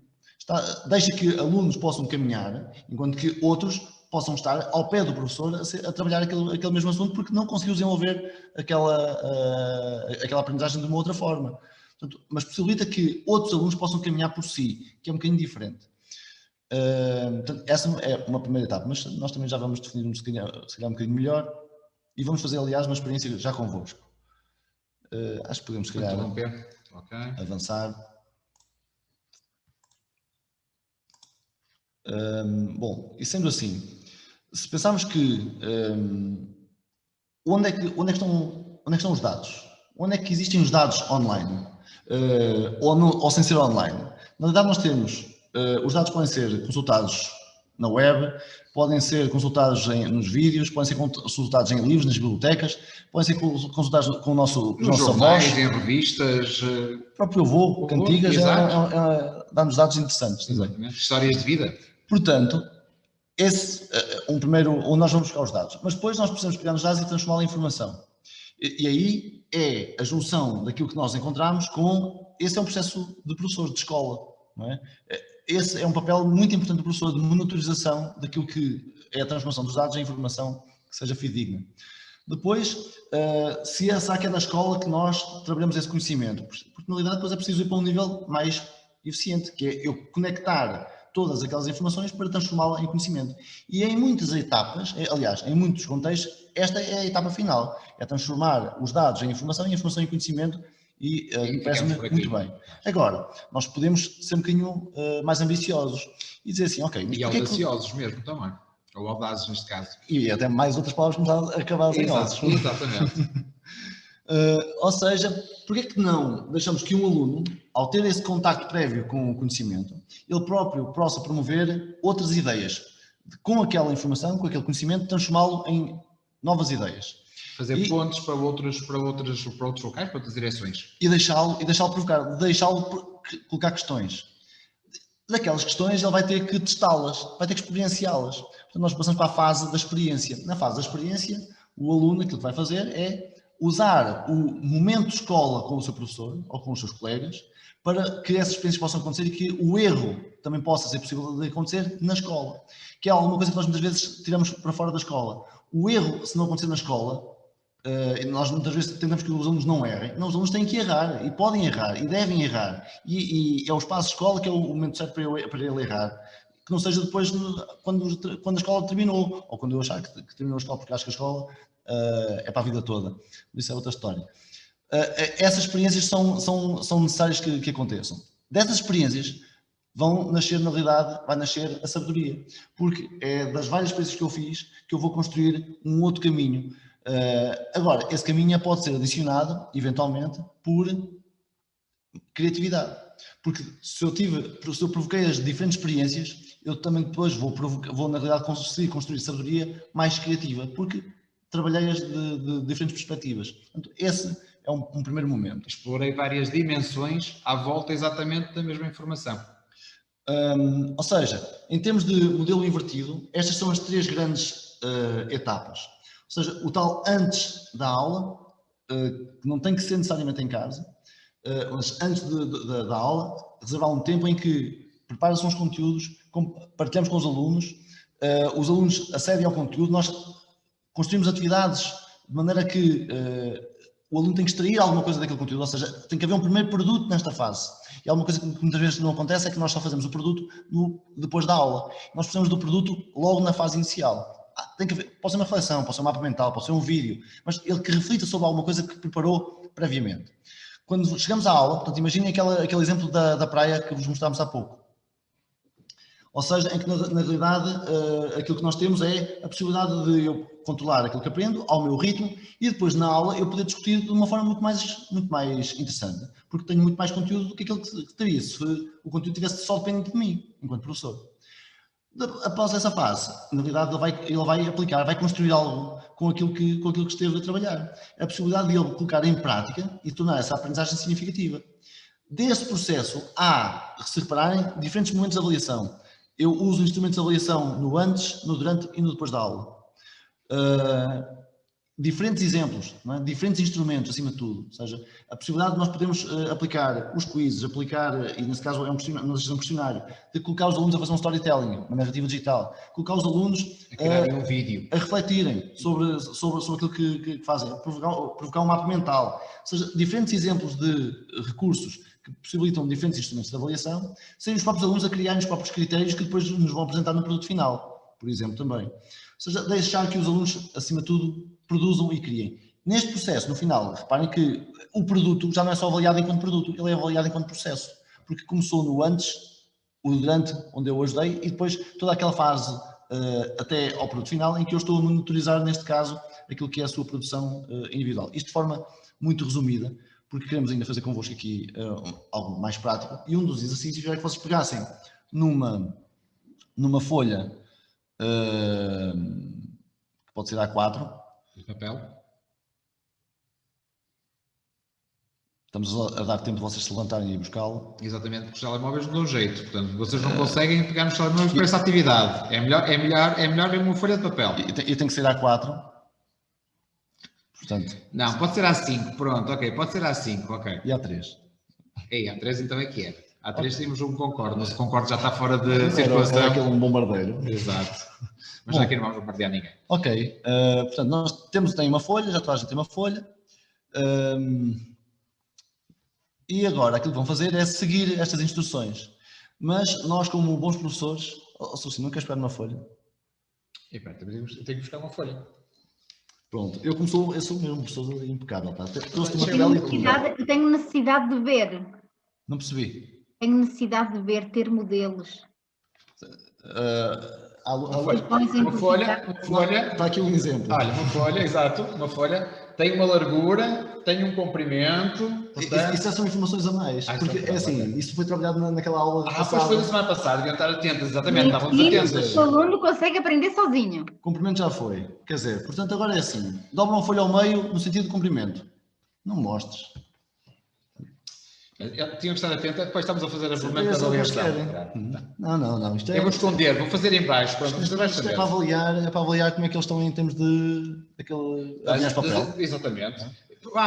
Deixa que alunos possam caminhar, enquanto que outros possam estar ao pé do professor a trabalhar aquele mesmo assunto, porque não conseguiu desenvolver aquela aprendizagem de uma outra forma. Portanto, mas possibilita que outros alunos possam caminhar por si, que é um bocadinho diferente. Portanto, essa é uma primeira etapa, mas nós também já vamos definir se calhar um bocadinho melhor e vamos fazer, aliás, uma experiência já convosco. Acho que podemos, se calhar, avançar. Bom, e sendo assim, se pensarmos que onde é que estão os dados? Onde é que existem os dados online? Ou sem ser online? Na verdade, nós temos, os dados podem ser consultados na web, podem ser consultados nos vídeos, podem ser consultados em livros, nas bibliotecas, podem ser consultados com os nossos jornais, avós, em revistas. O próprio avô, cantigas, dá-nos dados interessantes. Histórias de vida. Portanto, esse primeiro, onde nós vamos buscar os dados. Mas depois nós precisamos pegar nos dados e transformá-los em informação. E aí é a junção daquilo que nós encontramos com... Esse é um processo de professor, de escola. Não é? Esse é um papel muito importante do professor, de monitorização daquilo que é a transformação dos dados em informação que seja fidedigna. Depois, se essa é da escola que nós trabalhamos esse conhecimento, porque na realidade depois é preciso ir para um nível mais eficiente, que é eu conectar todas aquelas informações para transformá-la em conhecimento. E em muitas etapas, aliás, em muitos contextos, esta é a etapa final, é transformar os dados em informação e a informação em conhecimento, e parece-me muito bem. Agora, nós podemos ser um bocadinho mais ambiciosos e dizer assim, ok... E audaciosos mesmo também, ou audazes neste caso. E até mais outras palavras começaram a acabar em ossos. Exatamente. Ou seja, porque é que não deixamos que um aluno, ao ter esse contacto prévio com o conhecimento, ele próprio possa promover outras ideias, com aquela informação, com aquele conhecimento, transformá-lo em novas ideias. Fazer pontos para outros locais, para outras direções. E deixá-lo provocar, deixá-lo colocar questões. Daquelas questões ele vai ter que testá-las, vai ter que experienciá-las. Portanto, nós passamos para a fase da experiência. Na fase da experiência, o aluno, aquilo que vai fazer é usar o momento de escola com o seu professor ou com os seus colegas para que essas experiências possam acontecer e que o erro também possa ser possível de acontecer na escola, que é alguma coisa que nós muitas vezes tiramos para fora da escola. O erro, se não acontecer na escola, nós muitas vezes tentamos que os alunos não errem. Não, os alunos têm que errar e podem errar e devem errar. E é o espaço de escola que é o momento certo para ele errar. Que não seja depois quando a escola terminou ou quando eu achar que terminou a escola, porque acho que a escola é para a vida toda. Isso é outra história. Essas experiências são necessárias que aconteçam. Dessas experiências vão nascer, na realidade, vai nascer a sabedoria. Porque é das várias experiências que eu fiz que eu vou construir um outro caminho. Agora, esse caminho pode ser adicionado, eventualmente, por criatividade. Porque se eu provoquei as diferentes experiências, eu também depois vou na realidade, conseguir construir sabedoria mais criativa, porque trabalhei-as de diferentes perspectivas. Portanto, esse é um primeiro momento. Explorei várias dimensões à volta exatamente da mesma informação. Ou seja, em termos de modelo invertido, estas são as três grandes etapas. Ou seja, o tal antes da aula, que não tem que ser necessariamente em casa, mas antes da aula, reservar um tempo em que prepara-se uns conteúdos, partilhamos com os alunos acedem ao conteúdo, nós construímos atividades de maneira que o aluno tem que extrair alguma coisa daquele conteúdo, ou seja, tem que haver um primeiro produto nesta fase. E alguma coisa que muitas vezes não acontece é que nós só fazemos o produto depois da aula. Nós precisamos do produto logo na fase inicial. Tem que haver, pode ser uma reflexão, pode ser um mapa mental, pode ser um vídeo, mas ele que reflita sobre alguma coisa que preparou previamente. Quando chegamos à aula, portanto, imaginem aquele exemplo da praia que vos mostrámos há pouco. Ou seja, em que na realidade aquilo que nós temos é a possibilidade de eu controlar aquilo que aprendo ao meu ritmo e depois na aula eu poder discutir de uma forma muito mais interessante, porque tenho muito mais conteúdo do que aquilo que teria se o conteúdo tivesse só dependente de mim, enquanto professor. Após essa fase, na verdade, ele vai aplicar, vai construir algo com aquilo que esteve a trabalhar. A possibilidade de ele colocar em prática e tornar essa aprendizagem significativa. Desse processo, há, se repararem, diferentes momentos de avaliação. Eu uso instrumentos de avaliação no antes, no durante e no depois da aula. Diferentes exemplos, não é? Diferentes instrumentos, acima de tudo. Ou seja, a possibilidade de nós podermos aplicar os quizzes, e nesse caso é um questionário, de colocar os alunos a fazer um storytelling, uma narrativa digital, colocar os alunos a criarem um vídeo, a refletirem sobre aquilo que fazem, provocar um mapa mental. Ou seja, diferentes exemplos de recursos que possibilitam diferentes instrumentos de avaliação, sem os próprios alunos a criarem os próprios critérios que depois nos vão apresentar no produto final, por exemplo, também. Ou seja, deixar que os alunos, acima de tudo, produzam e criem. Neste processo, no final, reparem que o produto já não é só avaliado enquanto produto, ele é avaliado enquanto processo, porque começou no antes, o durante, onde eu ajudei, e depois toda aquela fase até ao produto final, em que eu estou a monitorizar, neste caso, aquilo que é a sua produção individual. Isto de forma muito resumida, porque queremos ainda fazer convosco aqui algo mais prático, e um dos exercícios é que vocês pegassem numa folha, que pode ser A4, de papel. Estamos a dar tempo de vocês se levantarem e buscá-lo. Exatamente, porque os telemóveis não dão jeito. Portanto, vocês não conseguem pegar nos telemóveis para essa atividade. É melhor ver uma folha de papel. E tem que ser A4. Portanto, não, pode ser A5. Pronto, ok. Pode ser A5, ok. E A3. A3 então é que é. A3 temos um Concorde, mas o Concorde já está fora de circulação. É aquele bombardeiro. Exato. Mas aqui não vamos bombardear ninguém. Ok. Portanto, nós tem uma folha, já toda a gente tem uma folha. E agora aquilo que vão fazer é seguir estas instruções. Mas nós, como bons professores, Susi, não queres pegar uma folha? Eu tenho que buscar uma folha. Pronto, eu sou mesmo professor impecável, tá? Trouxe uma eu tenho necessidade de ver. Não percebi. Tenho necessidade de ver, ter modelos. Uma folha. Está aqui um exemplo. Olha, uma folha, exato. Uma folha tem uma largura, tem um comprimento. Portanto... Isso são informações a mais. Porque é assim, isso foi trabalhado naquela aula. Pois foi da semana passada, deviam estar atentos, exatamente. Estávamos atentos. O aluno consegue aprender sozinho. Comprimento já foi. Quer dizer, portanto, agora é assim: dobra uma folha ao meio no sentido de comprimento. Não mostres. Tinham que estar atento, depois estamos a fazer a ferramenta da avaliação. Não. Isto é... Eu vou esconder, vou fazer em baixo. Isto é para avaliar como é que eles estão em termos de papel. Exatamente.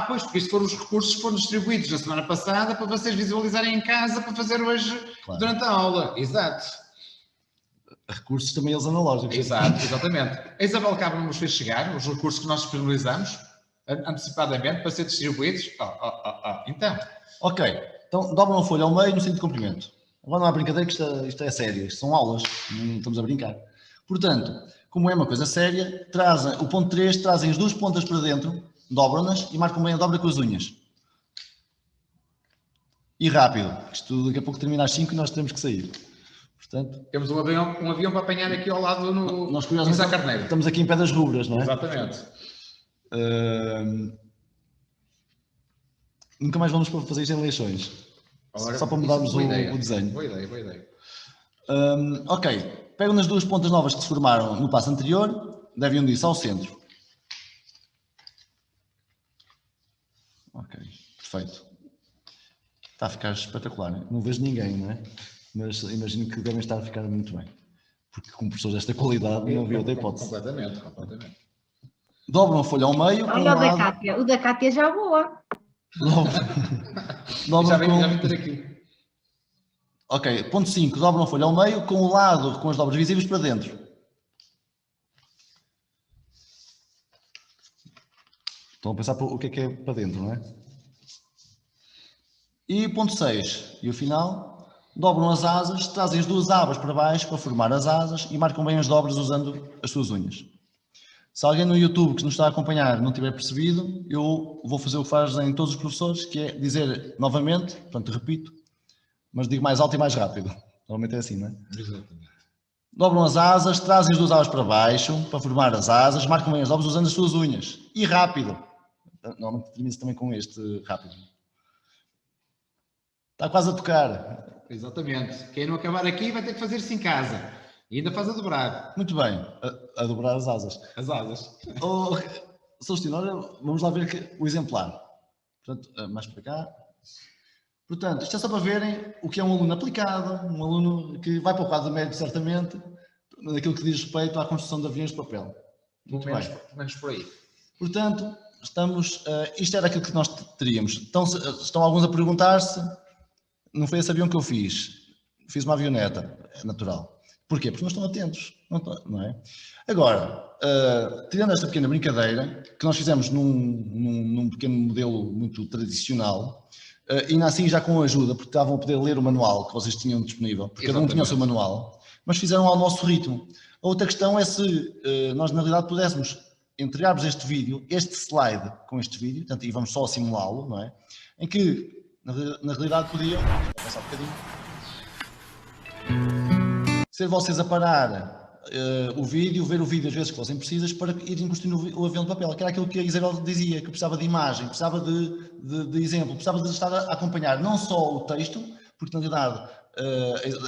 Pois, porque isto foram os recursos que foram distribuídos na semana passada para vocês visualizarem em casa para fazer hoje durante a aula. Exato. Recursos também eles analógicos. Exato, exatamente. A Isabel Cabra nos fez chegar os recursos que nós disponibilizamos antecipadamente para ser distribuídos. Então... Ok, então dobra uma folha ao meio no sentido de comprimento. Agora não há brincadeira que isto é sério, isto são aulas, não estamos a brincar. Portanto, como é uma coisa séria, o ponto 3, trazem as duas pontas para dentro, dobram-nas e marcam bem a dobra com as unhas. E rápido, isto daqui a pouco termina às 5 e nós temos que sair. Portanto, temos um avião para apanhar aqui ao lado nós, curiosamente, Carneiro. Estamos aqui em Pedras Rubras, não é? Exatamente. Nunca mais vamos fazer isto em eleições. Só para mudarmos o desenho. Boa ideia. Ok, pegam nas duas pontas novas que se formaram no passo anterior, devem unir-se ao centro. Ok, perfeito. Está a ficar espetacular. Não vejo ninguém, não é? Mas imagino que devem estar a ficar muito bem. Porque com professores desta qualidade não havia outra hipótese. Completamente. Dobram a folha ao meio. Olha o da Cátia já voa. Já vem ter aqui. Ok, ponto 5, dobram a folha ao meio com o lado com as dobras visíveis para dentro. Estão a pensar o que é para dentro, não é? E ponto 6, e o final, dobram as asas, trazem as duas abas para baixo para formar as asas e marcam bem as dobras usando as suas unhas. Se alguém no YouTube que nos está a acompanhar não tiver percebido, eu vou fazer o que fazem todos os professores, que é dizer novamente, portanto repito, mas digo mais alto e mais rápido. Normalmente é assim, não é? Exatamente. Dobram as asas, trazem as duas abas para baixo para formar as asas, marcam bem as dobras usando as suas unhas. E rápido. Normalmente termina-se também com este rápido. Está quase a tocar. Exatamente. Quem não acabar aqui vai ter que fazer isso em casa. E ainda faz a dobrar. Muito bem, a dobrar as asas. As asas. Celestino, olha, vamos lá ver o exemplar. Portanto, mais para cá. Portanto, isto é só para verem o que é um aluno aplicado, um aluno que vai para o quadro médio, certamente, naquilo que diz respeito à construção de aviões de papel. Muito bem. Menos por aí. Portanto, isto era aquilo que nós teríamos. Estão alguns a perguntar-se, não foi esse avião que eu fiz uma avioneta, é natural. Porquê? Porque não estão atentos, não é? Agora, tirando esta pequena brincadeira, que nós fizemos num pequeno modelo muito tradicional, e ainda assim já com ajuda, porque estavam a poder ler o manual que vocês tinham disponível, porque cada um tinha o seu manual, mas fizeram ao nosso ritmo. A outra questão é se nós, na realidade, pudéssemos entregarmos este vídeo, este slide com este vídeo, portanto, e vamos só simulá-lo, não é? Em que, na realidade, podiam... Vou passar um bocadinho. Ser vocês a parar o vídeo, ver o vídeo às vezes que fossem precisas para irem construir o avião de papel, que era aquilo que a Isabel dizia, que precisava de imagem, precisava de exemplo, precisava de estar a acompanhar não só o texto, porque na realidade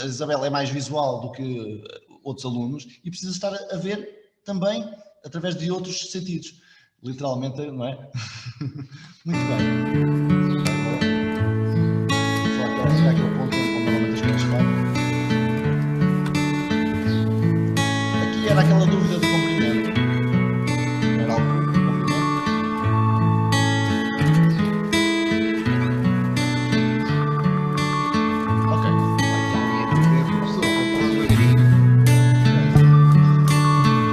a Isabel é mais visual do que outros alunos e precisa estar a ver também através de outros sentidos, literalmente, não é? Muito bem. Só chegar aqui ao ponto onde normalmente as coisas falham. Era aquela dúvida do comprimento. Era algo do comprimento. Ok.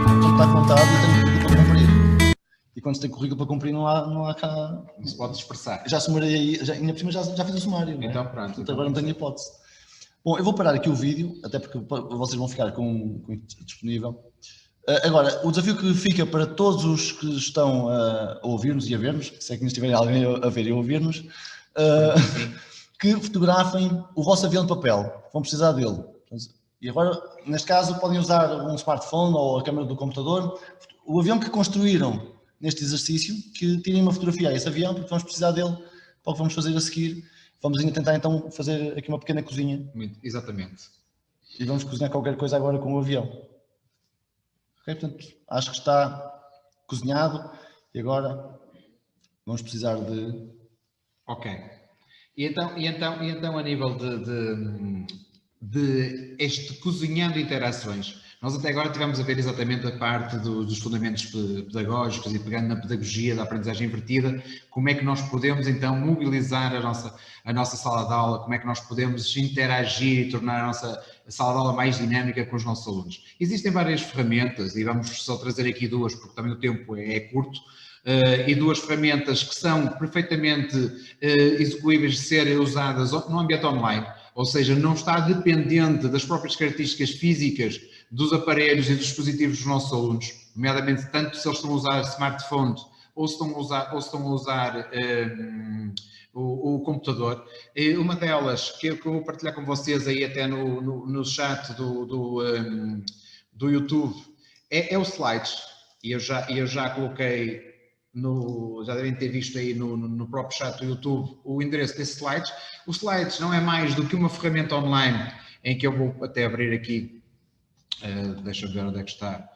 Então está contado e tem currículo para cumprir. E quando se tem currículo para cumprir não há cá... Não se pode expressar. Já sumarei, ainda por cima já fiz o sumário. Então não é? pronto. Então agora não tenho hipótese. Bom, eu vou parar aqui o vídeo, até porque vocês vão ficar com disponível. Agora, o desafio que fica para todos os que estão a ouvir-nos e a ver-nos, se é que nos tiverem alguém a ver e a ouvir-nos, que fotografem o vosso avião de papel, vão precisar dele. E agora, neste caso, podem usar um smartphone ou a câmera do computador. O avião que construíram neste exercício, que tirem uma fotografia a esse avião, porque vamos precisar dele para o que vamos fazer a seguir. Vamos ainda tentar então fazer aqui uma pequena cozinha. Exatamente. E vamos cozinhar qualquer coisa agora com o avião. Ok, portanto, acho que está cozinhado e agora vamos precisar de... Ok. E então a nível de este cozinhando interações, nós até agora tivemos a ver exatamente a parte dos fundamentos pedagógicos e pegando na pedagogia da aprendizagem invertida, como é que nós podemos então mobilizar a nossa sala de aula, como é que nós podemos interagir e tornar a nossa sala de aula mais dinâmica com os nossos alunos. Existem várias ferramentas e vamos só trazer aqui duas, porque também o tempo é curto, e duas ferramentas que são perfeitamente execuíveis de serem usadas no ambiente online, ou seja, não está dependente das próprias características físicas dos aparelhos e dos dispositivos dos nossos alunos, nomeadamente tanto se eles estão a usar smartphones ou se estão a usar o computador. Uma delas, que eu vou partilhar com vocês aí até no chat do YouTube, é o Slides, e eu já coloquei, já devem ter visto aí no próprio chat do YouTube o endereço desse Slides. O Slides não é mais do que uma ferramenta online em que eu vou até abrir aqui, deixa eu ver onde é que está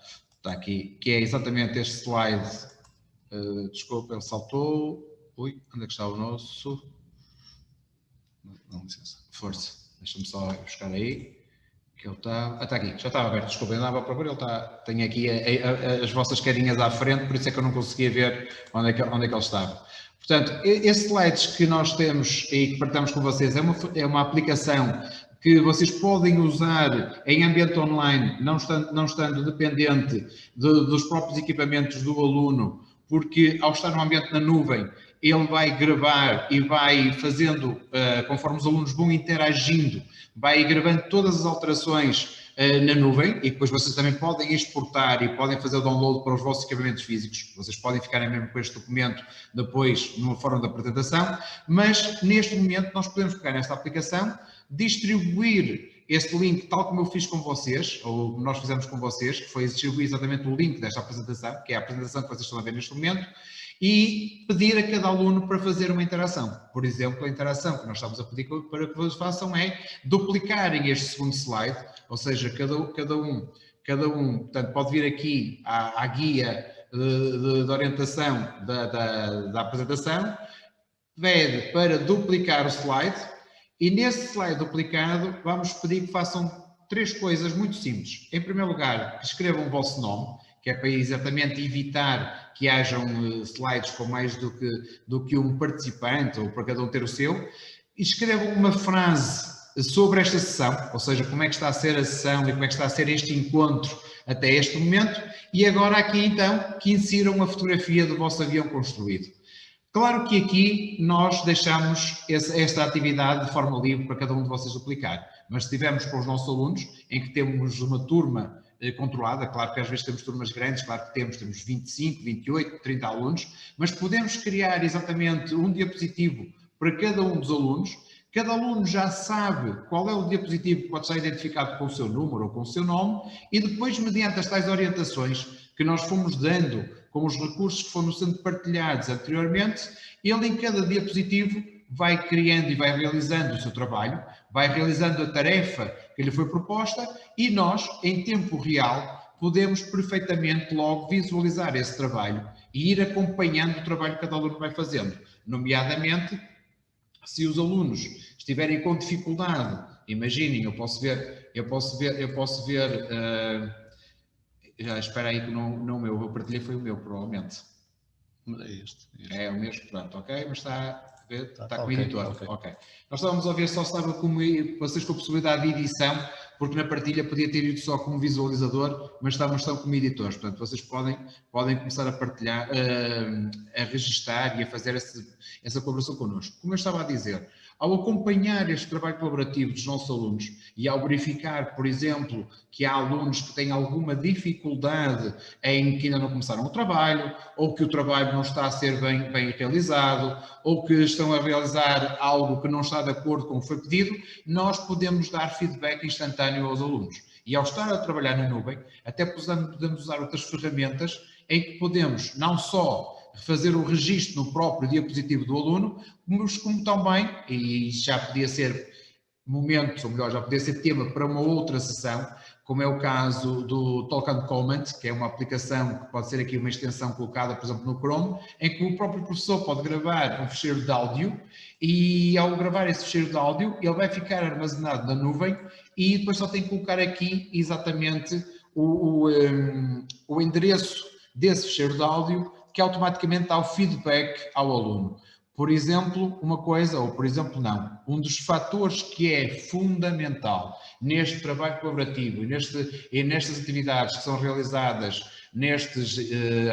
aqui, que é exatamente este slide, desculpa, ele saltou, ui, onde é que está o nosso, não, licença, força, deixa-me só buscar aí, que ele está aqui, já estava aberto, desculpa, eu andava a procurar, tem aqui as vossas carinhas à frente, por isso é que eu não conseguia ver onde é que ele estava. Portanto, esses slides que nós temos e que partilhamos com vocês é uma aplicação que vocês podem usar em ambiente online, não estando dependente dos próprios equipamentos do aluno, porque ao estar no ambiente na nuvem, ele vai gravar e vai fazendo, conforme os alunos vão interagindo, vai gravando todas as alterações na nuvem, e depois vocês também podem exportar e podem fazer o download para os vossos equipamentos físicos. Vocês podem ficarem mesmo com este documento depois numa forma de apresentação, mas neste momento nós podemos pegar nesta aplicação, distribuir este link tal como eu fiz com vocês, ou nós fizemos com vocês, que foi distribuir exatamente o link desta apresentação, que é a apresentação que vocês estão a ver neste momento, e pedir a cada aluno para fazer uma interação. Por exemplo, a interação que nós estamos a pedir para que vocês façam é duplicarem este segundo slide, ou seja, cada um, portanto, pode vir aqui à guia de orientação da apresentação, pede para duplicar o slide, e nesse slide duplicado vamos pedir que façam 3 coisas muito simples. Em primeiro lugar, que escrevam o vosso nome, que é para exatamente evitar que hajam slides com mais do que um participante, ou para cada um ter o seu, e escrevam uma frase sobre esta sessão, ou seja, como é que está a ser a sessão e como é que está a ser este encontro até este momento, e agora aqui então que insiram uma fotografia do vosso avião construído. Claro que aqui nós deixamos esta atividade de forma livre para cada um de vocês duplicar, mas se estivermos com os nossos alunos, em que temos uma turma controlada, claro que às vezes temos turmas grandes, claro que temos 25, 28, 30 alunos, mas podemos criar exatamente um diapositivo para cada um dos alunos. Cada aluno já sabe qual é o diapositivo que pode ser identificado com o seu número ou com o seu nome, e depois, mediante as tais orientações que nós fomos dando, com os recursos que foram sendo partilhados anteriormente, ele em cada diapositivo vai criando e vai realizando o seu trabalho, vai realizando a tarefa que lhe foi proposta, e nós, em tempo real, podemos perfeitamente logo visualizar esse trabalho e ir acompanhando o trabalho que cada aluno vai fazendo, nomeadamente, se os alunos estiverem com dificuldade, imaginem, eu posso ver, espera aí que não o meu, eu partilhei foi o meu, provavelmente. É este. É o mesmo, pronto, ok, mas está com o okay, editor, okay. ok. Nós estávamos a ver só se estava com vocês com a possibilidade de edição, porque na partilha podia ter ido só como visualizador, mas estão como editores, portanto vocês podem começar a partilhar, a registar e a fazer essa colaboração connosco. Como eu estava a dizer, ao acompanhar este trabalho colaborativo dos nossos alunos e ao verificar, por exemplo, que há alunos que têm alguma dificuldade em que ainda não começaram o trabalho, ou que o trabalho não está a ser bem realizado, ou que estão a realizar algo que não está de acordo com o que foi pedido, nós podemos dar feedback instantâneo aos alunos. E ao estar a trabalhar na nuvem, até podemos usar outras ferramentas em que podemos não só fazer o registro no próprio diapositivo do aluno, mas como também, e já podia ser momentos, ou melhor, já podia ser tema para uma outra sessão, como é o caso do Talk and Comment, que é uma aplicação que pode ser aqui uma extensão colocada, por exemplo, no Chrome, em que o próprio professor pode gravar um ficheiro de áudio, e ao gravar esse ficheiro de áudio, ele vai ficar armazenado na nuvem, e depois só tem que colocar aqui exatamente o endereço desse ficheiro de áudio, que automaticamente dá o feedback ao aluno. Por exemplo, uma coisa, ou por exemplo não, um dos fatores que é fundamental neste trabalho colaborativo e nestas atividades que são realizadas nestes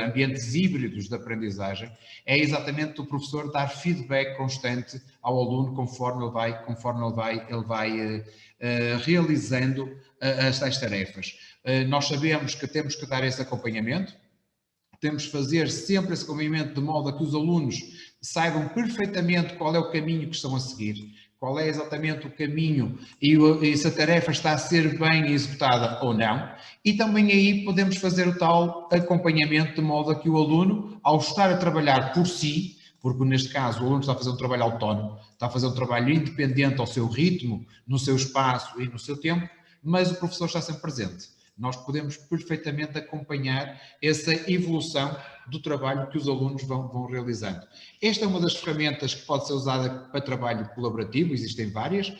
ambientes híbridos de aprendizagem, é exatamente o professor dar feedback constante ao aluno conforme ele vai realizando as tais tarefas. Nós sabemos que temos que dar esse acompanhamento, temos que fazer sempre esse acompanhamento de modo a que os alunos saibam perfeitamente qual é o caminho que estão a seguir, qual é exatamente o caminho e se a tarefa está a ser bem executada ou não. E também aí podemos fazer o tal acompanhamento de modo a que o aluno, ao estar a trabalhar por si, porque neste caso o aluno está a fazer um trabalho autónomo, está a fazer um trabalho independente ao seu ritmo, no seu espaço e no seu tempo, mas o professor está sempre presente. Nós podemos perfeitamente acompanhar essa evolução do trabalho que os alunos vão realizando. Esta é uma das ferramentas que pode ser usada para trabalho colaborativo, existem várias.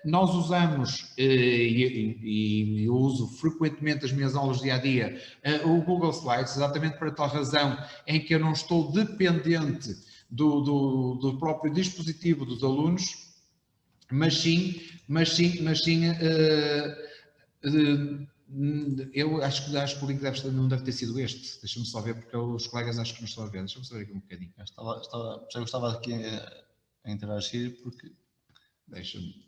Nós usamos, e eu uso frequentemente as minhas aulas dia-a-dia, o Google Slides, exatamente por tal razão em que eu não estou dependente do próprio dispositivo dos alunos, mas sim eu acho que o link não deve ter sido este. Deixa-me só ver, porque os colegas acho que não estão a ver. Deixa-me só ver aqui um bocadinho. Já gostava aqui a interagir, porque... Deixa-me...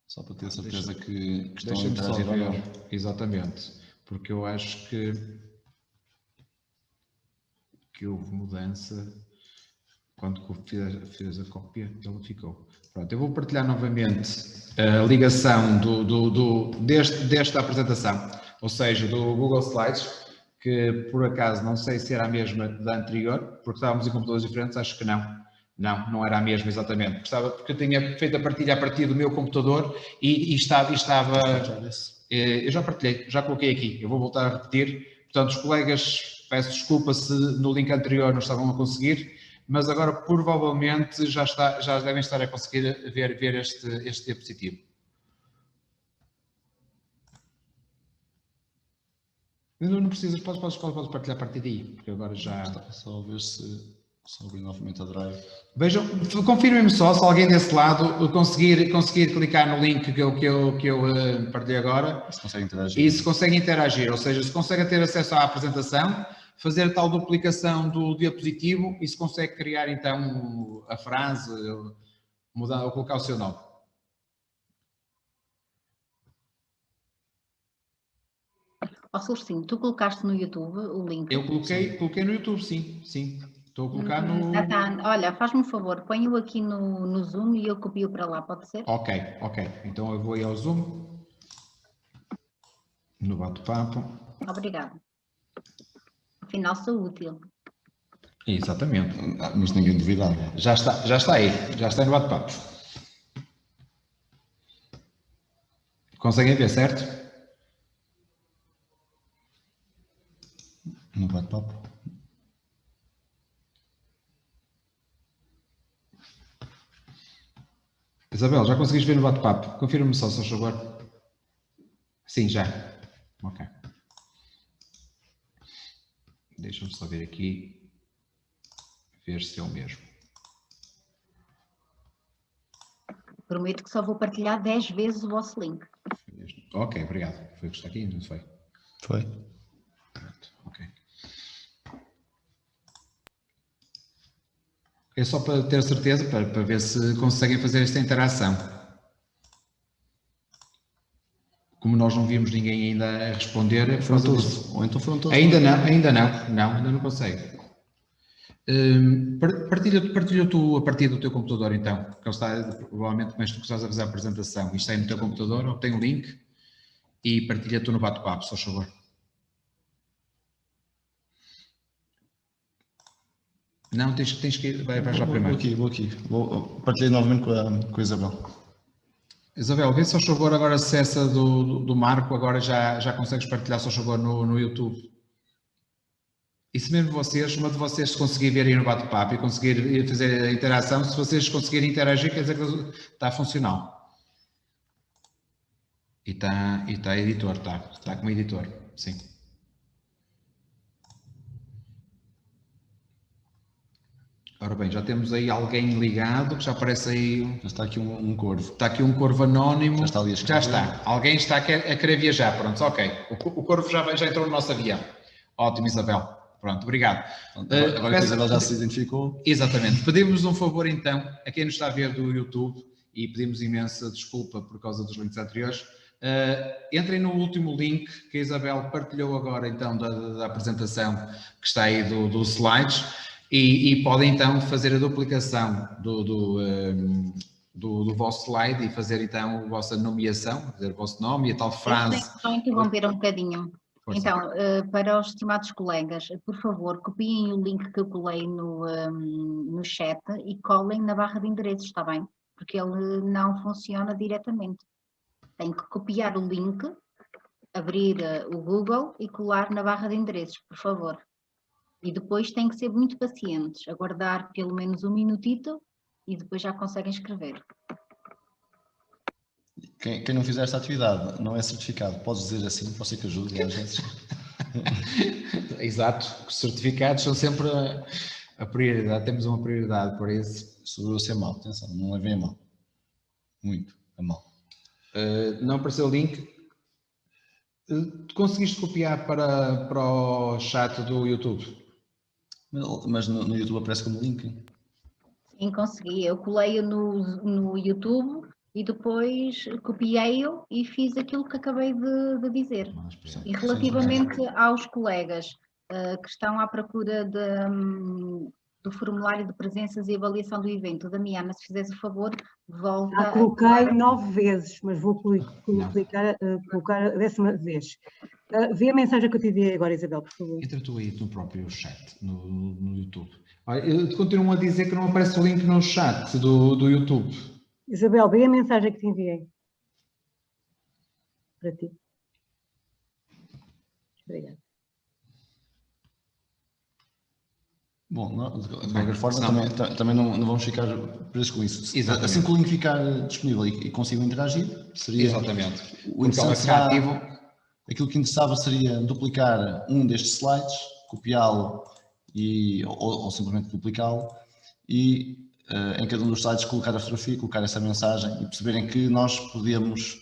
Só para ter certeza que estão a Deixa-me só interagir ou não. ver, exatamente, porque eu acho que houve mudança quando fiz a cópia, ele ficou. Pronto, eu vou partilhar novamente a ligação desta apresentação, ou seja, do Google Slides, que por acaso não sei se era a mesma da anterior, porque estávamos em computadores diferentes, acho que não. Não era a mesma exatamente, porque eu tinha feito a partilha a partir do meu computador e estava eu já partilhei, já coloquei aqui, eu vou voltar a repetir. Portanto, os colegas, peço desculpa se no link anterior não estavam a conseguir, mas agora provavelmente já devem estar a conseguir ver este diapositivo. Não precisas, podes partilhar a partir daí, porque agora já... Só ver se abrir novamente a Drive. Vejam, confirmem-me só se alguém desse lado conseguir clicar no link que eu partilhei agora. Se consegue interagir. E se consegue interagir, ou seja, se consegue ter acesso à apresentação, fazer a tal duplicação do diapositivo e se consegue criar então a frase, mudar ou colocar o seu nome. Ó Celestino, tu colocaste no YouTube o link? Eu coloquei no YouTube, sim. Estou a colocar no... Olha, faz-me um favor, põe-o aqui no Zoom e eu copio para lá, pode ser? Ok. Então eu vou aí ao Zoom, no bate-papo. Obrigada. Afinal, sou útil. Exatamente. Mas ninguém duvidava. Já está aí no bate-papo. Conseguem ver, certo? No bate-papo. Isabel, já conseguiste ver no bate-papo? Confirma-me só, se faz favor. Sim, já. Ok. Deixa-me só ver aqui. Ver se é o mesmo. Prometo que só vou partilhar 10 vezes o vosso link. Ok, obrigado. Foi o que está aqui, não foi? Foi. Pronto, ok. É só para ter certeza, para ver se conseguem fazer esta interação. Como nós não vimos ninguém ainda a responder... Foram todos. Ou então foram todos. Ainda não consegue. Partilha tu a partir do teu computador então, porque ele está, provavelmente como és tu que estás a fazer a apresentação, isto aí no teu computador, obtém o link e partilha tu no bate-papo, só favor. Não, tens que ir, vais lá primeiro. Vou aqui. Partilhei novamente com a Isabel. Isabel, vê só favor agora se essa do Marco agora já consegues partilhar só favor no YouTube. E se mesmo uma de vocês conseguir ver aí no bate-papo e conseguir fazer a interação, se vocês conseguirem interagir, quer dizer que está funcional. E está editor, está como editor, sim. Ora bem, já temos aí alguém ligado, que já aparece aí... Já está aqui um corvo. Está aqui um corvo anónimo. Já está ali a escrever. Já está. Alguém está a querer viajar, pronto, ok. O corvo já entrou no nosso avião. Ótimo, Isabel. Pronto, obrigado. Agora que a Isabel já se identificou. Exatamente. Pedimos um favor então, a quem nos está a ver do YouTube, e pedimos imensa desculpa por causa dos links anteriores, entrem no último link que a Isabel partilhou agora então da apresentação que está aí do slides, e podem então fazer a duplicação do vosso slide e fazer então a vossa nomeação, dizer o vosso nome e a tal frase. Eu tenho que interromper um bocadinho. Então, para os estimados colegas, por favor, copiem o link que eu colei no chat e colhem na barra de endereços, está bem? Porque ele não funciona diretamente. Tem que copiar o link, abrir o Google e colar na barra de endereços, por favor. E depois tem que ser muito pacientes, aguardar pelo menos um minutito e depois já conseguem escrever. Quem não fizer esta atividade não é certificado. Podes dizer assim, pode ser que ajude às vezes. Exato, os certificados são sempre a prioridade, temos uma prioridade por isso. Sobre eu ser mau, atenção, não levem a mal. Muito a mal. Não apareceu o link. Conseguiste copiar para o chat do YouTube? Mas no YouTube aparece como link. Sim, consegui. Eu colei-o no YouTube e depois copiei-o e fiz aquilo que acabei de dizer. E relativamente aos colegas que estão à procura do formulário de presenças e avaliação do evento, Damiana, se fizeres o favor, volta... Já coloquei 9 vezes, mas vou colocar a 10ª vez. Vê a mensagem que eu te enviei agora, Isabel, por favor. Entra tu aí no próprio chat, no YouTube. Eu continuo a dizer que não aparece o link no chat do YouTube. Isabel, vê a mensagem que te enviei. Para ti. Obrigada. Bom, de qualquer forma, também não vamos ficar presos com isso. Exatamente. Assim que o link ficar disponível e consigam interagir, seria... Exatamente. O interessante será, aquilo que interessava seria duplicar um destes slides, copiá-lo ou simplesmente duplicá-lo e em cada um dos slides colocar a fotografia, colocar essa mensagem e perceberem que nós podíamos,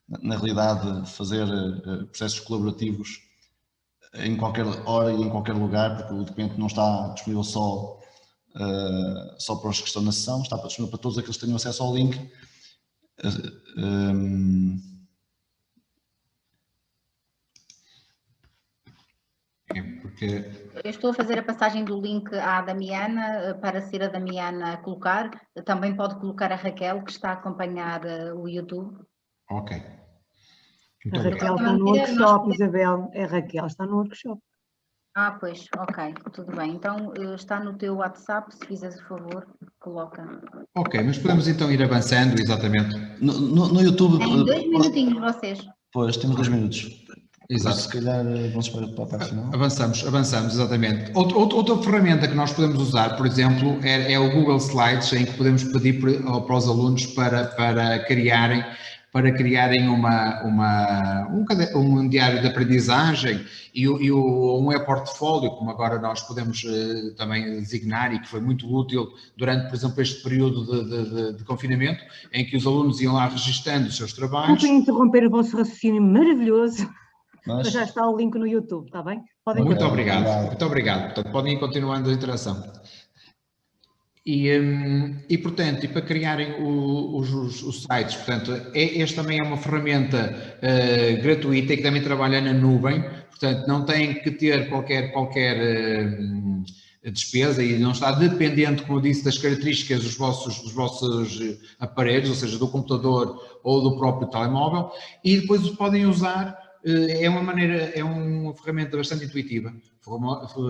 na realidade, fazer processos colaborativos em qualquer hora e em qualquer lugar, porque o documento não está disponível só para os que estão na sessão, está disponível para todos aqueles que tenham acesso ao link. Porque... Eu estou a fazer a passagem do link à Damiana, para ser a Damiana a colocar. Também pode colocar a Raquel, que está a acompanhar o YouTube. Ok. A Raquel está no workshop, Isabel. A Raquel está no workshop. Ah, pois, ok, tudo bem. Então, está no teu WhatsApp, se fizeres o favor, coloca. Ok, mas podemos então ir avançando, exatamente. No YouTube... Em 2 minutinhos vocês. Pois, temos 2 minutos. Exato. Se calhar vamos para a parte final. Avançamos, exatamente. Outra ferramenta que nós podemos usar, por exemplo, é o Google Slides, em que podemos pedir para os alunos para criarem um diário de aprendizagem e um e-portfólio, como agora nós podemos também designar, e que foi muito útil durante, por exemplo, este período de confinamento, em que os alunos iam lá registando os seus trabalhos. Desculpem interromper o vosso raciocínio maravilhoso. Mas já está o link no YouTube, está bem? Muito obrigado. Portanto, podem ir continuando a interação. E portanto, para criarem os sites, portanto, este também é uma ferramenta gratuita e que também trabalha na nuvem, portanto, não tem que ter qualquer despesa e não está dependente, como eu disse, das características dos vossos aparelhos, ou seja, do computador ou do próprio telemóvel, e depois podem usar. É uma ferramenta bastante intuitiva,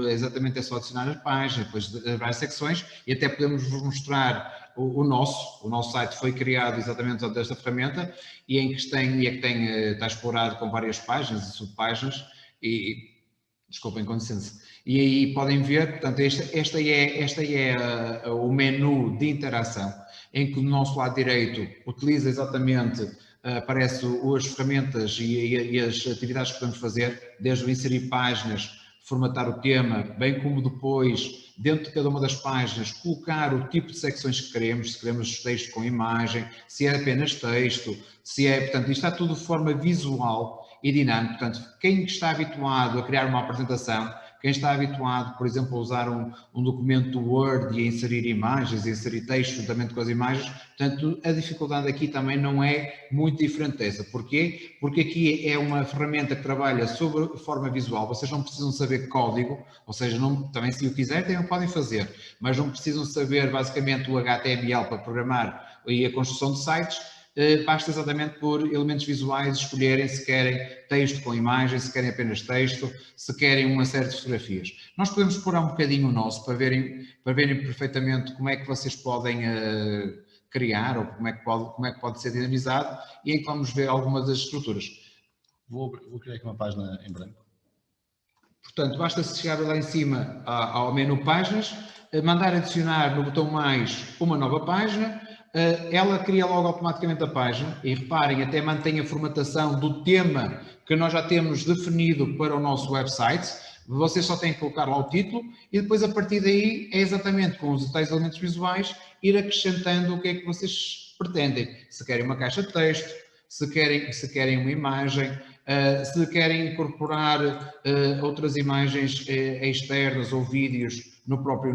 exatamente é só adicionar as páginas, depois as várias secções, e até podemos vos mostrar o nosso site foi criado exatamente desta ferramenta, e em que está explorado com várias páginas e subpáginas, e desculpem, com licença, e aí podem ver, portanto, esta é o menu de interação, em que do nosso lado direito utiliza exatamente... aparecem as ferramentas e as atividades que podemos fazer, desde o inserir páginas, formatar o tema, bem como depois, dentro de cada uma das páginas, colocar o tipo de secções que queremos, se queremos texto com imagem, se é apenas texto, portanto, isto está tudo de forma visual e dinâmica. Portanto, quem está habituado a criar uma apresentação, quem está habituado, por exemplo, a usar um documento Word e a inserir imagens, a inserir texto juntamente com as imagens, portanto, a dificuldade aqui também não é muito diferente dessa. Porquê? Porque aqui é uma ferramenta que trabalha sobre forma visual, vocês não precisam saber código, ou seja, também se o quiserem também podem fazer, mas não precisam saber basicamente o HTML para programar e a construção de sites. Basta exatamente por elementos visuais escolherem se querem texto com imagem, se querem apenas texto, se querem uma série de fotografias. Nós podemos explorar um bocadinho o nosso para verem perfeitamente como é que vocês podem criar ou como é que pode ser dinamizado, e em que vamos ver algumas das estruturas. Vou criar aqui uma página em branco. Portanto, basta chegar lá em cima ao menu páginas, mandar adicionar no botão mais uma nova página. Ela cria logo automaticamente a página e reparem, até mantém a formatação do tema que nós já temos definido para o nosso website. Vocês só têm que colocar lá o título e depois a partir daí é exatamente com os tais elementos visuais ir acrescentando o que é que vocês pretendem. Se querem uma caixa de texto, se querem uma imagem, se querem incorporar outras imagens externas ou vídeos na própria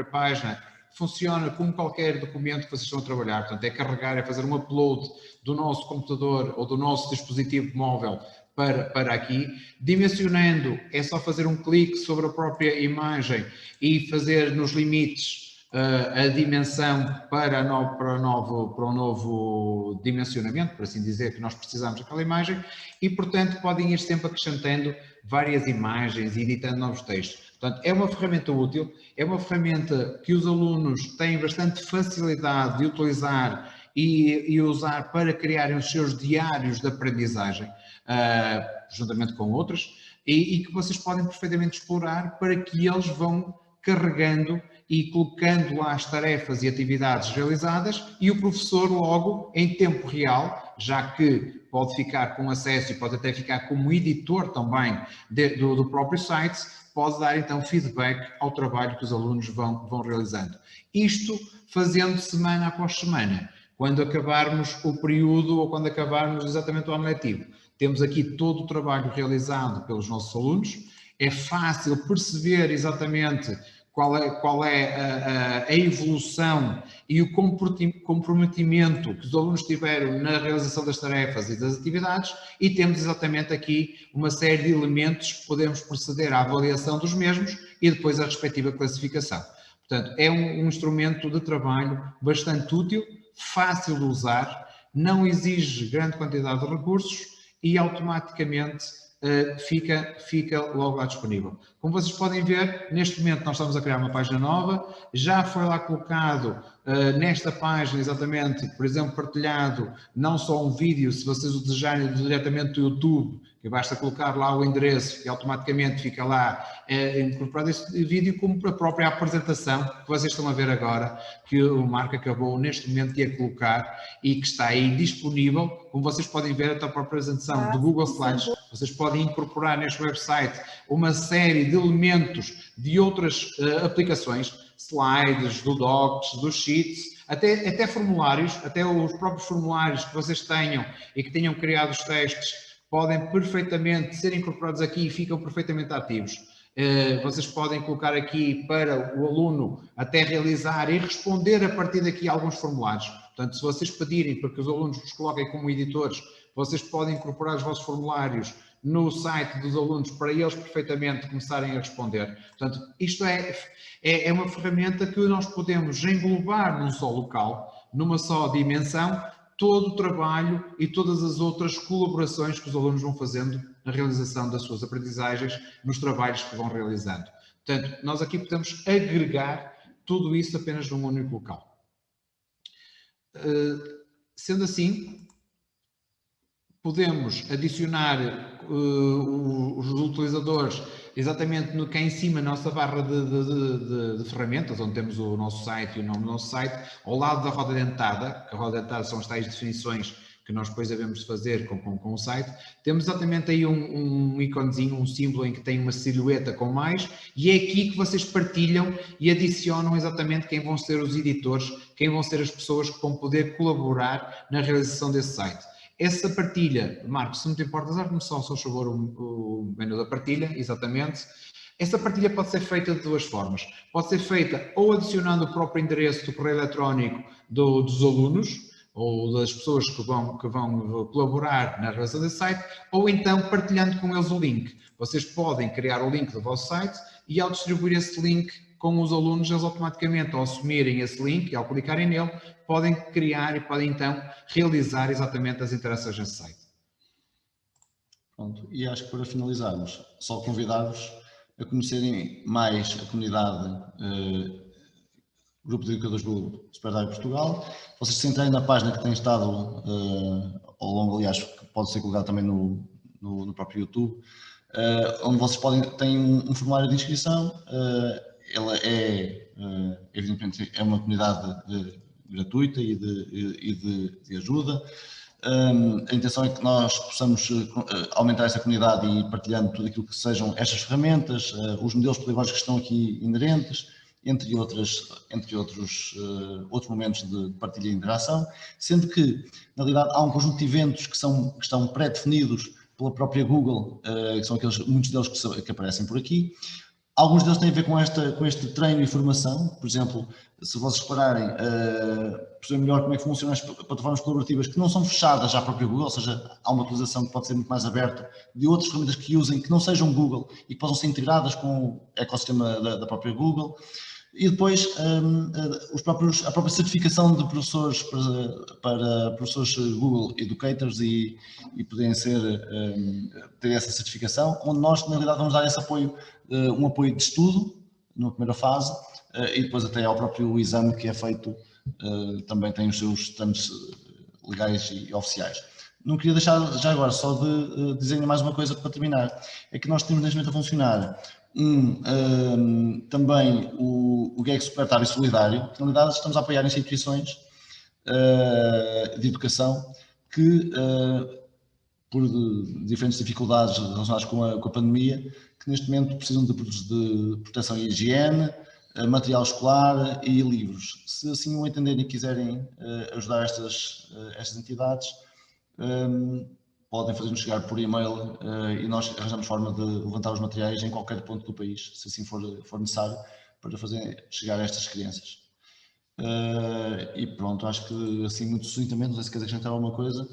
página. Funciona como qualquer documento que vocês estão a trabalhar, portanto é carregar, é fazer um upload do nosso computador ou do nosso dispositivo móvel para aqui. Dimensionando é só fazer um clique sobre a própria imagem e fazer nos limites a dimensão para um novo dimensionamento, por assim dizer, que nós precisamos daquela imagem, e, portanto, podem ir sempre acrescentando várias imagens e editando novos textos. Portanto, é uma ferramenta útil, é uma ferramenta que os alunos têm bastante facilidade de utilizar e usar para criarem os seus diários de aprendizagem, juntamente com outros, e que vocês podem perfeitamente explorar para que eles vão carregando e colocando lá as tarefas e atividades realizadas e o professor logo, em tempo real, já que pode ficar com acesso e pode até ficar como editor também do próprio site, pode dar então feedback ao trabalho que os alunos vão realizando. Isto fazendo semana após semana. Quando acabarmos o período ou quando acabarmos exatamente o ano letivo, temos aqui todo o trabalho realizado pelos nossos alunos. É fácil perceber exatamente qual é a evolução e o comprometimento que os alunos tiveram na realização das tarefas e das atividades, e temos exatamente aqui uma série de elementos que podemos proceder à avaliação dos mesmos e depois a respectiva classificação. Portanto, é um instrumento de trabalho bastante útil, fácil de usar, não exige grande quantidade de recursos e automaticamente fica logo lá disponível. Como vocês podem ver, neste momento nós estamos a criar uma página nova, já foi lá colocado nesta página exatamente, por exemplo, partilhado não só um vídeo, se vocês o desejarem diretamente do YouTube, que basta colocar lá o endereço e automaticamente fica lá incorporado esse vídeo, como a própria apresentação que vocês estão a ver agora, que o Marco acabou neste momento de a colocar e que está aí disponível. Como vocês podem ver, até a própria apresentação do Google Slides, vocês podem incorporar neste website uma série de elementos de outras aplicações, slides, do Docs, dos Sheets, até formulários, até os próprios formulários que vocês tenham e que tenham criado os testes, podem perfeitamente ser incorporados aqui e ficam perfeitamente ativos. Vocês podem colocar aqui para o aluno até realizar e responder a partir daqui a alguns formulários. Portanto, se vocês pedirem para que os alunos vos coloquem como editores, vocês podem incorporar os vossos formulários no site dos alunos para eles perfeitamente começarem a responder. Portanto, isto é uma ferramenta que nós podemos englobar num só local, numa só dimensão, todo o trabalho e todas as outras colaborações que os alunos vão fazendo na realização das suas aprendizagens, nos trabalhos que vão realizando. Portanto, nós aqui podemos agregar tudo isso apenas num único local. Sendo assim, podemos adicionar os utilizadores exatamente no que é em cima na nossa barra de ferramentas, onde temos o nosso site e o nome do nosso site, ao lado da roda dentada, que a roda dentada são as tais definições que nós depois devemos fazer com o site. Temos exatamente aí um iconezinho, um símbolo em que tem uma silhueta com mais, e é aqui que vocês partilham e adicionam exatamente quem vão ser os editores, quem vão ser as pessoas que vão poder colaborar na realização desse site. Essa partilha, Marcos, se não te importas, dá-me só favor o menu da partilha, exatamente. Essa partilha pode ser feita de duas formas. Pode ser feita ou adicionando o próprio endereço do correio eletrónico dos alunos, ou das pessoas que vão colaborar na realização desse site, ou então partilhando com eles o link. Vocês podem criar o link do vosso site e ao distribuir esse link com os alunos, eles automaticamente, ao assumirem esse link e ao clicarem nele, podem criar e podem então realizar exatamente as interações nesse site. Pronto, e acho que para finalizarmos, só convidar-vos a conhecerem mais a comunidade Grupo de Educadores do Superdrive Portugal. Vocês se entrarem na página que tem estado ao longo, aliás, que pode ser colocado também no próprio YouTube, onde vocês têm um formulário de inscrição. Ela evidentemente, é uma comunidade gratuita e de ajuda. A intenção é que nós possamos aumentar essa comunidade e ir partilhando tudo aquilo que sejam estas ferramentas, os modelos pedagógicos que estão aqui inerentes, entre outros momentos de partilha e interação, sendo que, na realidade, há um conjunto de eventos que estão pré-definidos pela própria Google, que são muitos deles que aparecem por aqui. Alguns deles têm a ver com este treino e formação. Por exemplo, se vocês repararem, perceber melhor como é que funcionam as plataformas colaborativas que não são fechadas à própria Google, ou seja, há uma utilização que pode ser muito mais aberta de outras ferramentas que usem, que não sejam Google e que possam ser integradas com o ecossistema da própria Google. E depois a própria certificação de professores para professores Google Educators e poderem ter essa certificação, onde nós na realidade vamos dar esse apoio, um apoio de estudo na primeira fase e depois até ao próprio exame que é feito, também tem os seus standards legais e oficiais. Não queria deixar já agora só de dizer mais uma coisa para terminar, é que nós temos neste momento a funcionar também o GEG Supertab e Solidário, que na realidade estamos a apoiar instituições de educação que, por diferentes dificuldades relacionadas com a pandemia, que neste momento precisam de produtos de proteção e higiene, material escolar e livros. Se assim o entenderem e quiserem ajudar estas entidades, podem fazer-nos chegar por e-mail e nós arranjamos forma de levantar os materiais em qualquer ponto do país, se assim for necessário, para fazer chegar a estas crianças. E pronto, acho que assim muito sucintamente, não sei se queres acrescentar alguma coisa.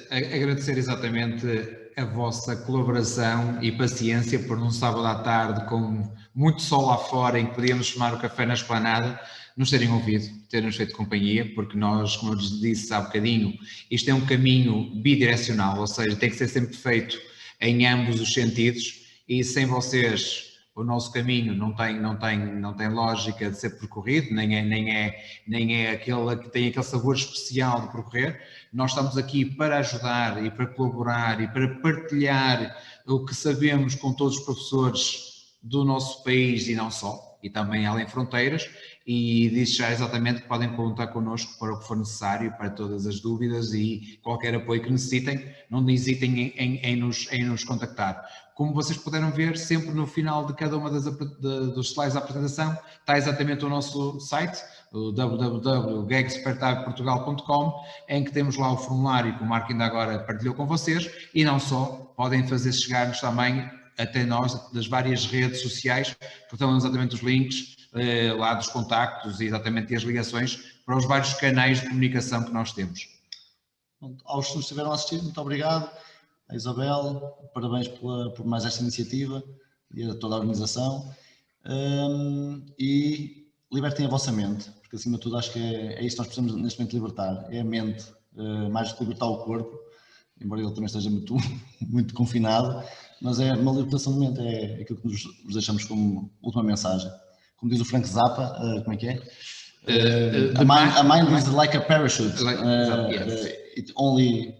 Agradecer exatamente a vossa colaboração e paciência por num sábado à tarde com muito sol lá fora em que podíamos tomar o café na esplanada, nos terem ouvido, terem-nos feito companhia, porque nós, como eu lhes disse há bocadinho, isto é um caminho bidirecional, ou seja, tem que ser sempre feito em ambos os sentidos e sem vocês o nosso caminho não tem lógica de ser percorrido, nem é aquele que tem aquele sabor especial de percorrer. Nós estamos aqui para ajudar e para colaborar e para partilhar o que sabemos com todos os professores do nosso país e não só, e também além fronteiras, e diz já exatamente que podem contar connosco para o que for necessário, para todas as dúvidas e qualquer apoio que necessitem, não hesitem em nos contactar. Como vocês puderam ver, sempre no final de cada uma dos slides da apresentação está exatamente o nosso site, o www.gegsupertabportugal.com, em que temos lá o formulário que o Marco ainda agora partilhou com vocês, e não só, podem fazer chegar-nos também até nós das várias redes sociais, que estão exatamente os links lá dos contactos e exatamente as ligações para os vários canais de comunicação que nós temos. Aos que nos estiveram a assistir, muito obrigado. A Isabel, parabéns por mais esta iniciativa e a toda a organização. E libertem a vossa mente, porque acima de tudo acho que é isso que nós precisamos neste momento libertar, é a mente, mais do que libertar o corpo, embora ele também esteja muito, muito confinado, mas é uma libertação de mente, é aquilo que nos deixamos como última mensagem. Como diz o Frank Zappa, como é que é? A mind is like a parachute. It only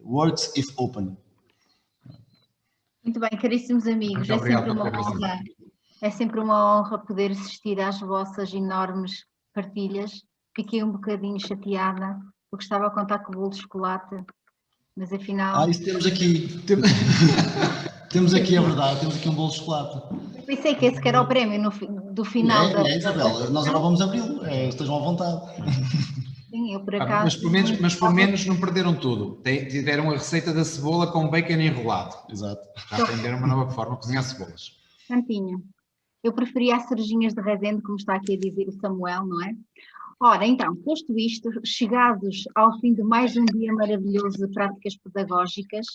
works if open. Muito bem, caríssimos amigos, é sempre uma honra poder assistir às vossas enormes partilhas. Fiquei um bocadinho chateada porque estava a contar com o bolo de chocolate, mas afinal... isso temos aqui. Temos aqui, é verdade, temos aqui um bolo de chocolate. Eu pensei que esse que era o prémio do final. Isabel, nós agora vamos abri-lo, estejam à vontade. Sim, eu por acaso... Mas por menos não perderam tudo. Tiveram a receita da cebola com bacon enrolado. Exato. Já aprenderam uma nova forma de cozinhar cebolas. Santinho. Eu preferia as cerejinhas de Rezende, como está aqui a dizer o Samuel, não é? Ora, então, posto isto, chegados ao fim de mais um dia maravilhoso de práticas pedagógicas,